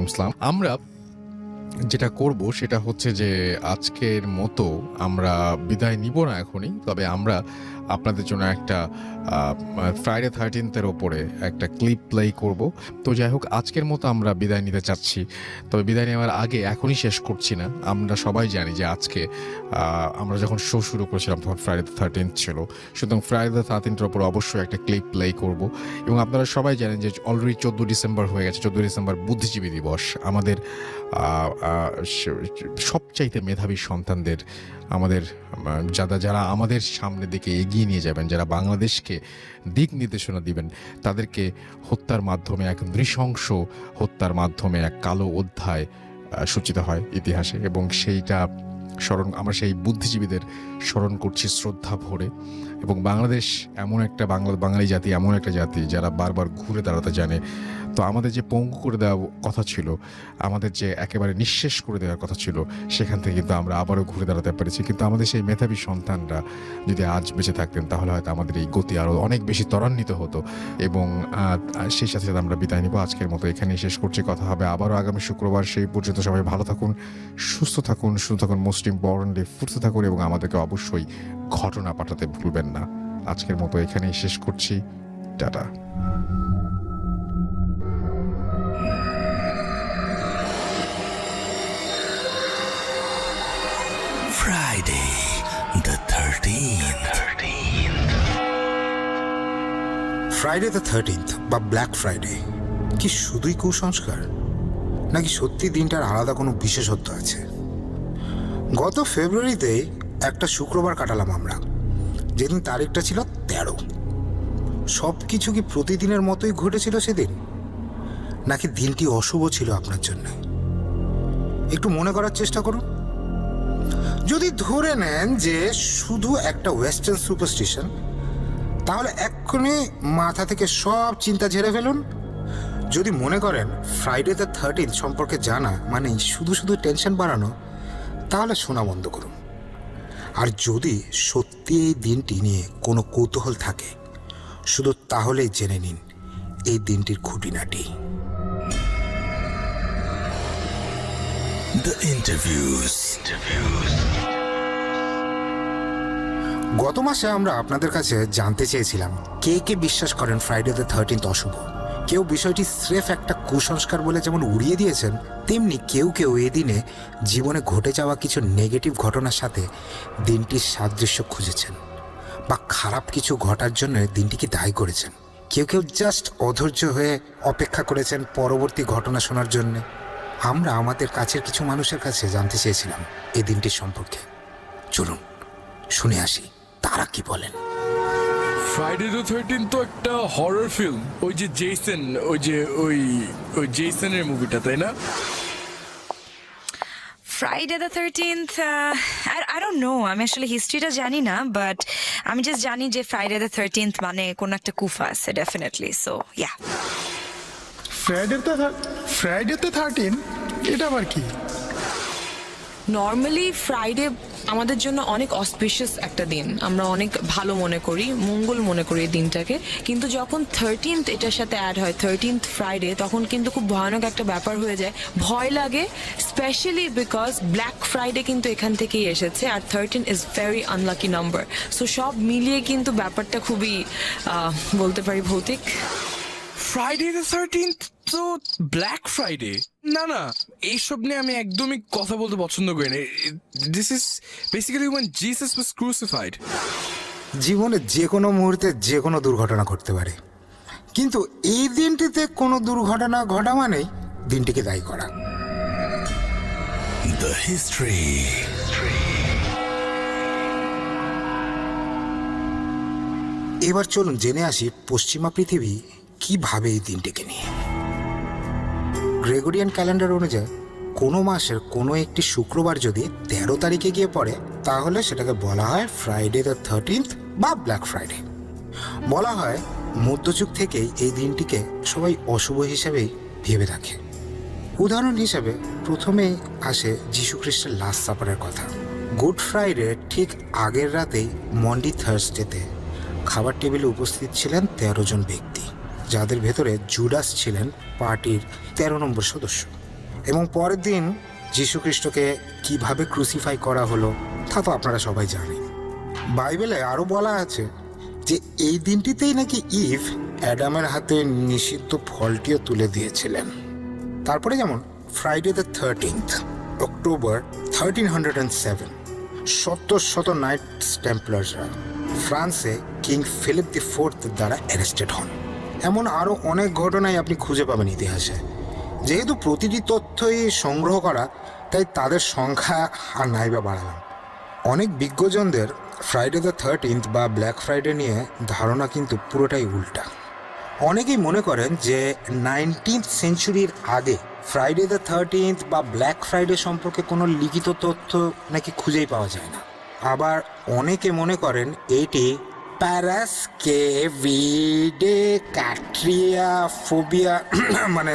ওয়ালাইকুম আসসালাম। আমরা যেটা করব সেটা হচ্ছে যে আজকের মতো আমরা বিদায় নিব না এখনই, তবে আমরা আপনাদের জন্য একটা ফ্রাইডে 13th ওপরে একটা ক্লিপ প্লে করব। তো যাই হোক, আজকের মতো আমরা বিদায় নিতে চাচ্ছি, তবে বিদায় নেওয়ার আগে এখনই শেষ করছি না। আমরা সবাই জানি যে আজকে আমরা যখন শো শুরু করেছিলাম তখন ফ্রাইডে 13th ছিল, সুতরাং ফ্রাইডে 13th ওপর অবশ্যই একটা ক্লিপ প্লে করব। এবং আপনারা সবাই জানেন যে অলরেডি 14 ডিসেম্বর হয়ে গেছে। 14 ডিসেম্বর বুদ্ধিজীবী দিবস। আমাদের সবচাইতে মেধাবী সন্তানদের, আমাদের যারা আমাদের সামনের দিকে এগিয়ে নিয়ে যাবেন, যারা বাংলাদেশকে দিক নির্দেশনা দিবেন, তাদেরকে হত্যার মাধ্যমে, এক নৃশংস হত্যার মাধ্যমে এক কালো অধ্যায় সূচিত হয় ইতিহাসে। এবং সেইটা আমরা সেই বুদ্ধিজীবীদের স্মরণ করছি শ্রদ্ধা ভরে। এবং বাংলাদেশ এমন একটা বাঙালি জাতি, এমন একটা জাতি যারা বারবার ঘুরে দাঁড়াতে জানে। তো আমাদের যে পঙ্গু করে দেওয়ার কথা ছিল, আমাদের যে একেবারে নিঃশেষ করে দেওয়ার কথা ছিল, সেখান থেকে কিন্তু আমরা আবারও ঘুরে দাঁড়াতে পেরেছি। কিন্তু আমাদের সেই মেধাবী সন্তানরা যদি আজ বেঁচে থাকতেন তাহলে হয়তো আমাদের এই গতি আরও অনেক বেশি ত্বরান্বিত হতো। এবং সেই সাথে সাথে আমরা বিদায় নিব। আজকের মতো এখানেই শেষ করছি। কথা হবে আবারও আগামী শুক্রবার। সেই পর্যন্ত সবাই ভালো থাকুন, সুস্থ থাকুন, মোস্ট ইম্পর্টেন্টলি সুস্থ থাকুন, এবং আমাদেরকে অবশ্যই ঘটনা পাঠাতে ভুলবেন না। আজকের মতো এখানেই শেষ করছি। Tata. Friday the 13th. Friday the 13th বা ব্ল্যাক ফ্রাইডে কি শুধুই কুসংস্কার, নাকি সত্যি দিনটার আলাদা কোনো বিশেষত্ব আছে? গত ফেব্রুয়ারিতে একটা শুক্রবার কাটালাম আমরা, যেদিন তারিখটা ছিল 13। সব কিছু কি প্রতিদিনের মতোই ঘটেছিল সেদিন, নাকি দিনটি অশুভ ছিল আপনার জন্য? একটু মনে করার চেষ্টা করুন। যদি ধরে নেন যে শুধু একটা ওয়েস্টার্ন সুপারস্টিশন, তাহলে এক্ষুনি মাথা থেকে সব চিন্তা ঝেড়ে ফেলুন। যদি মনে করেন ফ্রাইডে দ্য 13th সম্পর্কে জানা মানে শুধু শুধু টেনশন বাড়ানো, তাহলে শোনা বন্ধ করুন। আর যদি সত্যি এই দিনটি নিয়ে কোনো কৌতূহল থাকে, শুধু তাহলেই জেনে নিন এই দিনটির খুঁটিনাটি। The interviews. গত মাসে আমরা আপনাদের কাছে জানতে চেয়েছিলাম কে কে বিশ্বাস করেন ফ্রাইডে দ্য 13th অশুভ। কেউ বিষয়টি স্রেফ একটা কুসংস্কার বলে যেমন উড়িয়ে দিয়েছেন, তেমনি কেউ কেউ এই দিনে জীবনে ঘটে যাওয়া কিছু নেগেটিভ ঘটনার সাথে দিনটির সাদৃশ্য খুঁজেছেন, বা খারাপ কিছু ঘটার জন্য দিনটিকে দায়ী করেছেন। কেউ কেউ জাস্ট অধৈর্য হয়ে অপেক্ষা করেছেন পরবর্তী ঘটনা শোনার জন্যে। আমরা আমাদের কাছের কিছু মানুষের কাছে জানতে চেয়েছিলাম এই দিনটির সম্পর্কে। চলুন শুনে আসি তারা কি বলেন। ফ্রাইডে দ্য 13th তো একটা হরর ফিল্ম, ওই যে জেসন, ওই জেসনের মুভিটা, তাই না? Friday the 13th, I don't know, আমি আসলে হিস্ট্রিটা জানি না, বাট আমি জাস্ট জানি যে Friday the 13th মানে কোন একটা কুফা আছে definitely, so yeah. Friday the 13th এটা আবার কি? নর্মালি ফ্রাইডে আমাদের জন্য অনেক অসপিশিয়াস একটা দিন, আমরা অনেক ভালো মনে করি, মঙ্গল মনে করি এই দিনটাকে। কিন্তু যখন 13th এটার সাথে অ্যাড হয়, 13th ফ্রাইডে, তখন কিন্তু খুব ভয়ানক একটা ব্যাপার হয়ে যায়, ভয় লাগে, স্পেশালি বিকজ ব্ল্যাক ফ্রাইডে কিন্তু এখান থেকেই এসেছে, আর 13 is very unlucky number. So সব মিলিয়ে কিন্তু ব্যাপারটা খুবই বলতে পারি ভৌতিক। ফ্রাইডে দ্য 13th তো ব্ল্যাক ফ্রাইডে? না না, এইসব নিয়ে আমি একদমই কথা বলতে পছন্দ করি না। This is basically when Jesus was crucified. জীবনে যে কোনো মুহূর্তে যে কোনো দুর্ঘটনা ঘটতে পারে, কিন্তু এই দিনটিতে কোনো দুর্ঘটনা ঘটা মানেই দিনটিকে দায়ী করা। The history. এবার চলুন জেনে আসি পশ্চিমা পৃথিবী কি ভাবে এই দিনটিকে নিয়ে। গ্রেগরিয়ান ক্যালেন্ডার অনুযায়ী কোনো মাসের কোনো একটি শুক্রবার যদি 13 তারিখে গিয়ে পড়ে, তাহলে সেটাকে বলা হয় ফ্রাইডে দ্য 13th বা ব্ল্যাক ফ্রাইডে। বলা হয় মধ্যযুগ থেকেই এই দিনটিকে সবাই অশুভ হিসেবেই ভেবে রাখে। উদাহরণ হিসেবে প্রথমেই আসে যীশু খ্রিস্টের লাস্ট সাপারের কথা। গুড ফ্রাইডে ঠিক আগের রাতেই মন্ডি থার্সডেতে খাবার টেবিলে উপস্থিত ছিলেন 13 জন ব্যক্তি, যাদের ভেতরে জুডাস ছিলেন পার্টির 13 নম্বর সদস্য। এবং পরের দিন যীশুখ্রিস্টকে কিভাবে ক্রুসিফাই করা হলো তা তো আপনারা সবাই জানেন। বাইবেলে আরও বলা আছে যে এই দিনটিতেই নাকি ইভ অ্যাডামের হাতে নিষিদ্ধ ফলটিও তুলে দিয়েছিলেন। তারপরে যেমন ফ্রাইডে দ্য 13th অক্টোবর 1307 শত নাইটস টেম্পলার্সরা ফ্রান্সে কিং ফিলিপ দি ফোর্থ দ্বারা অ্যারেস্টেড হন। এমন আরও অনেক ঘটনাই আপনি খুঁজে পাবেন ইতিহাসে। যেহেতু প্রতিটি তথ্যই সংগ্রহ করা, তাই তাদের সংখ্যা আর নাইবা বাড়ালাম। অনেক বিজ্ঞজনদের ফ্রাইডে দ্য 13th বা ব্ল্যাক ফ্রাইডে নিয়ে ধারণা কিন্তু পুরোটাই উল্টা। অনেকেই মনে করেন যে 19th সেঞ্চুরির আগে ফ্রাইডে দ্য 13th বা ব্ল্যাক ফ্রাইডে সম্পর্কে কোনো লিখিত তথ্য নাকি খুঁজেই পাওয়া যায় না। আবার অনেকে মনে করেন এটি প্যারাস্কেভিডে ক্যাট্রিয়া ফোবিয়া মানে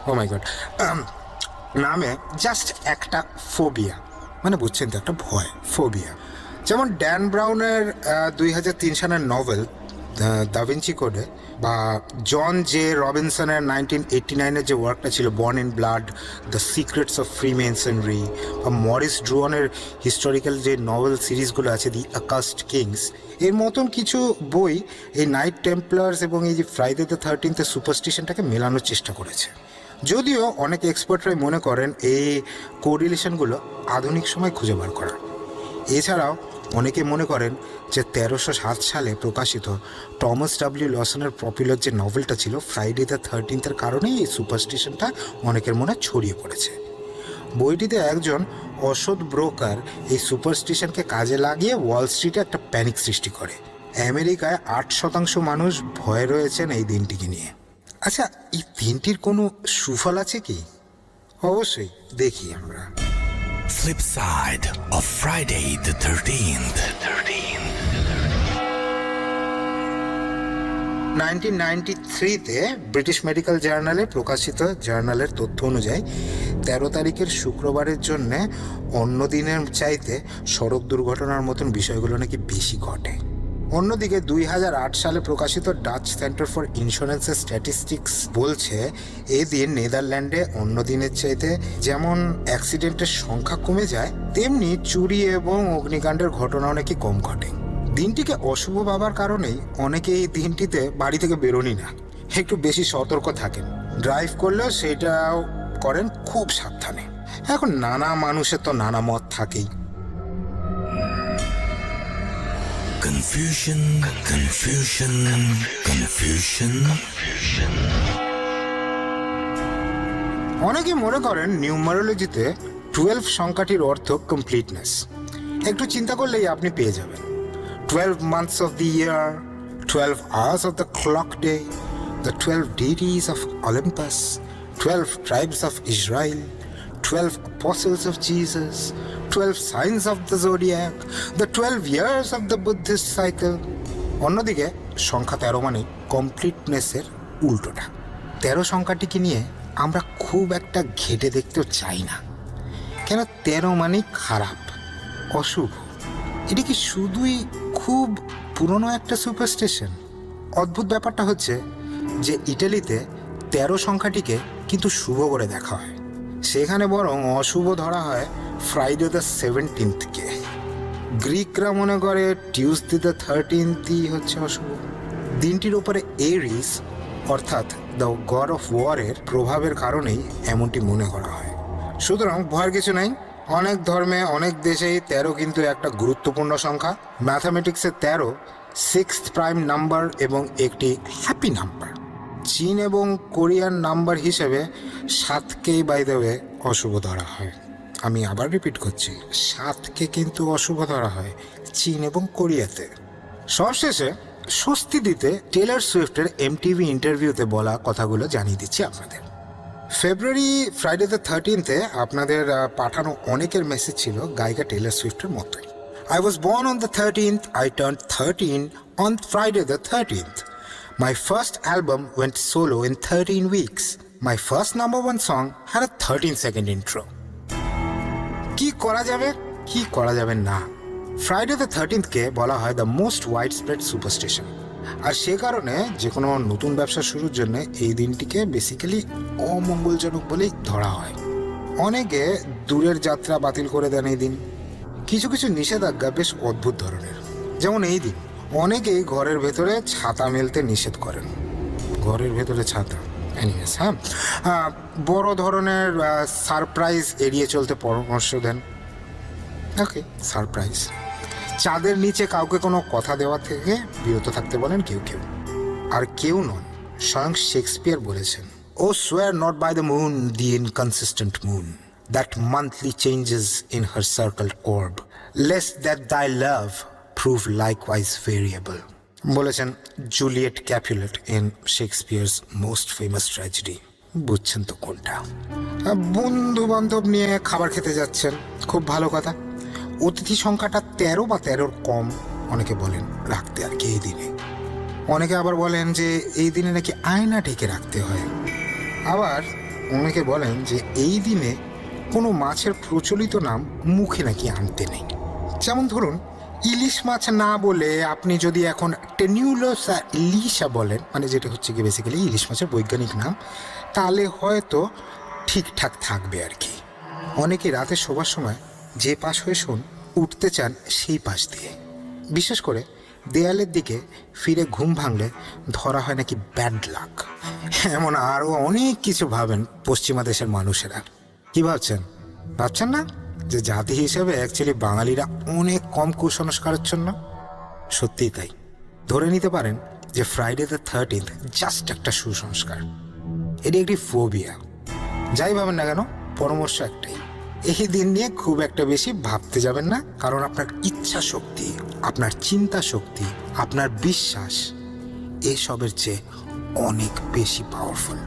ও মাই গড নামে জাস্ট একটা ফোবিয়া, মানে বুঝছেন তো, একটা ভয়, ফোবিয়া। যেমন ড্যান ব্রাউনের 2003 সালের নভেল দা ভিঞ্চি কোডে, বা জন জে রবিনসনের 1989-এর যে ওয়ার্কটা ছিল born in blood, the secrets of freemasonry, বা মরিস ড্রুয়নের হিস্টোরিক্যাল যে নভেল সিরিজগুলো আছে দি অ্যাকাস্ট কিংস, এর মতন কিছু বই এই নাইট টেম্পলার্স এবং এই যে ফ্রাইডে দ্য 13th সুপারস্টিশনটাকে মেলানোর চেষ্টা করেছে। যদিও অনেক এক্সপার্টরাই মনে করেন এই কোরিলেশনগুলো আধুনিক সময় খুঁজে বার করা। এছাড়াও অনেকে মনে করেন যে 1307 সালে প্রকাশিত টমাস ডাব্লিউ লসনের পপুলার যে নভেলটা ছিল ফ্রাইডে দ্য 13th কারণেই এই সুপারস্টিশনটা অনেকের মনে ছড়িয়ে পড়েছে। বইটিতে একজন অসৎ ব্রোকার এই সুপারস্টিশনকে কাজে লাগিয়ে ওয়াল স্ট্রিটে একটা প্যানিক সৃষ্টি করে। আমেরিকায় 8% মানুষ ভয়ে রয়েছেন এই দিনটিকে নিয়ে। আচ্ছা, এই দিনটির কোনো সুফল আছে কি? অবশ্যই, দেখি আমরা। Flip side of Friday the 13th. 1993-তে ব্রিটিশ মেডিকেল জার্নালে প্রকাশিত জার্নালের তথ্য অনুযায়ী 13 তারিখের শুক্রবারের জন্য অন্য দিনের চাইতে সড়ক দুর্ঘটনার মতন বিষয়গুলো নাকি বেশি ঘটে। অন্যদিকে 2008 সালে প্রকাশিত ডাচ সেন্টার ফর ইন্স্যুরেন্সের স্ট্যাটিস্টিক্স বলছে এই দিন নেদারল্যান্ডে অন্য দিনের চাইতে যেমন অ্যাক্সিডেন্টের সংখ্যা কমে যায়, তেমনি চুরি এবং অগ্নিকাণ্ডের ঘটনাও নাকি কম ঘটে। দিনটিকে অশুভ ভাবার কারণেই অনেকে এই দিনটিতে বাড়ি থেকে বেরোনি না, একটু বেশি সতর্ক থাকেন। ড্রাইভ করলেও সেটাও করেন খুব সাবধানে। এখন নানা মানুষের তো নানা মত থাকেই। Confusion. অনেকে মনে করেন নিউমারোলজিতে 12 সংখ্যাটির অর্থ কমপ্লিটনেস। একটু চিন্তা করলেই আপনি পেয়ে যাবেন 12 months of the year, 12 hours of the clock day, the 12 deities of Olympus, 12 tribes of Israel, 12 apostles of Jesus, 12 signs of the zodiac, the 12 years of the Buddhist cycle. অন্যদিকে সংখ্যা 13 মানে কমপ্লিটনেসের উল্টোটা। 13 সংখ্যাটিকে নিয়ে আমরা খুব একটা ঘেটে দেখতেও চাই না, কেন 13 মানেই খারাপ, অশুভ। এটি কি শুধুই খুব পুরনো একটা সুপারস্টিশন? অদ্ভুত ব্যাপারটা হচ্ছে যে ইটালিতে 13 সংখ্যাটিকে কিন্তু শুভ করে দেখা হয়, সেখানে বরং অশুভ ধরা হয় ফ্রাইডে দ্য 17th-কে। গ্রিকরা মনে করে টিউসডে দ্য 13th-ই হচ্ছে অশুভ। দিনটির উপরে এরিস অর্থাৎ দ্য গড অফ ওয়ারের প্রভাবের কারণেই এমনটি মনে করা হয়। সুতরাং ভয়ের কিছু নাই। অনেক ধর্মে অনেক দেশেই 13 কিন্তু একটা গুরুত্বপূর্ণ সংখ্যা। ম্যাথামেটিক্সে 13 6th প্রাইম নাম্বার এবং একটি হ্যাপি নাম্বার। চীন এবং কোরিয়ান নাম্বার হিসেবে 7কেই বাই দ্য ওয়ে অশুভ ধরা হয়। আমি আবার রিপিট করছি, 7কে কিন্তু অশুভ ধরা হয় চীন এবং কোরিয়াতে। সবশেষে স্বস্তি দিতে টেলর সুইফটের এমটিভি ইন্টারভিউতে বলা কথাগুলো জানিয়ে দিচ্ছি আপনাদের। ফেব্রুয়ারি ফ্রাইডে দ্য 13th-এ আপনাদের পাঠানো অনেকের মেসেজ ছিল গায়িকা টেলর সুইফটের মতোই। I was born on the 13th, I turned 13 on Friday the 13th. My first album went solo in 13 weeks. My first #1 song had a 13-second intro. কি করা যাবে, কি করা যাবে না? ফ্রাইডে দ্য 13th-কে বলা হয় the most widespread superstition. আর সে কারণে যে কোনো নতুন ব্যবসা শুরুর জন্য এই দিনটিকে বেসিক্যালি অমঙ্গলজনক বলেই ধরা হয়। অনেকে দূরের যাত্রা বাতিল করে দেন এই দিন। কিছু কিছু নিষেধাজ্ঞা বেশ অদ্ভুত ধরনের, যেমন এই দিন অনেকেই ঘরের ভেতরে ছাতা মেলতে নিষেধ করেন। ঘরের ভেতরে ছাতা, এনিওয়েজ, হ্যাঁ, বড় ধরনের সারপ্রাইজ এড়িয়ে চলতে পরামর্শ দেন। ওকে, সারপ্রাইজ। চাঁদের নিচে কাউকে কোনো কথা দেওয়া থেকে বিরত থাকতে বলেন কেউ কেউ। আর কেউ নন, স্বয়ং শেক্সপিয়ার বলেছেন, O swear not by the moon, the inconsistent moon, that monthly changes in her circle orb, lest that thy love prove likewise variable. বলেছেন Juliet Capulet in Shakespeare's most famous tragedy. বুঝছেন তো কোনটা? বন্ধু বান্ধব নিয়ে খাবার খেতে যাচ্ছেন, খুব ভালো কথা। অতিথি সংখ্যাটা 13 বা 13-র কম অনেকে বলেন রাখতে আর কি এই দিনে। অনেকে আবার বলেন যে এই দিনে নাকি আয়না ঢেকে রাখতে হয়। আবার অনেকে বলেন যে এই দিনে কোনো মাছের প্রচলিত নাম মুখে নাকি আনতে নেই। যেমন ধরুন, ইলিশ মাছ না বলে আপনি যদি এখন টেনিউলোসা ইলিশা বলেন, মানে যেটা হচ্ছে কি বেসিক্যালি ইলিশ মাছের বৈজ্ঞানিক নাম, তাহলে হয়তো ঠিকঠাক থাকবে আর কি। অনেকে রাতে শোবার সময় যে পাশ হয়ে শোন উঠতে চান সেই পাশ দিয়ে। বিশেষ করে দেয়ালের দিকে ফিরে ঘুম ভাঙলে ধরা হয় নাকি ব্যাড লাক। এমন আরও অনেক কিছু ভাবেন পশ্চিমা দেশের মানুষেরা। কি ভাবছেন? ভাবছেন না যে জাতি হিসেবে অ্যাকচুয়ালি বাঙালিরা অনেক কম কুসংস্কারাচ্ছন্ন? সত্যিই তাই। ধরে নিতে পারেন যে ফ্রাইডে দ্য 13th জাস্ট একটা সুসংস্কার, এটি একটি ফোবিয়া। যাই ভাবেন না কেন, পরামর্শ একটাই, এই দিন নিয়ে খুব একটা বেশি ভাবতে যাবেন না, কারণ আপনার ইচ্ছা শক্তি, আপনার চিন্তা শক্তি, আপনার বিশ্বাস এসবের চেয়ে অনেক বেশি পাওয়ারফুল।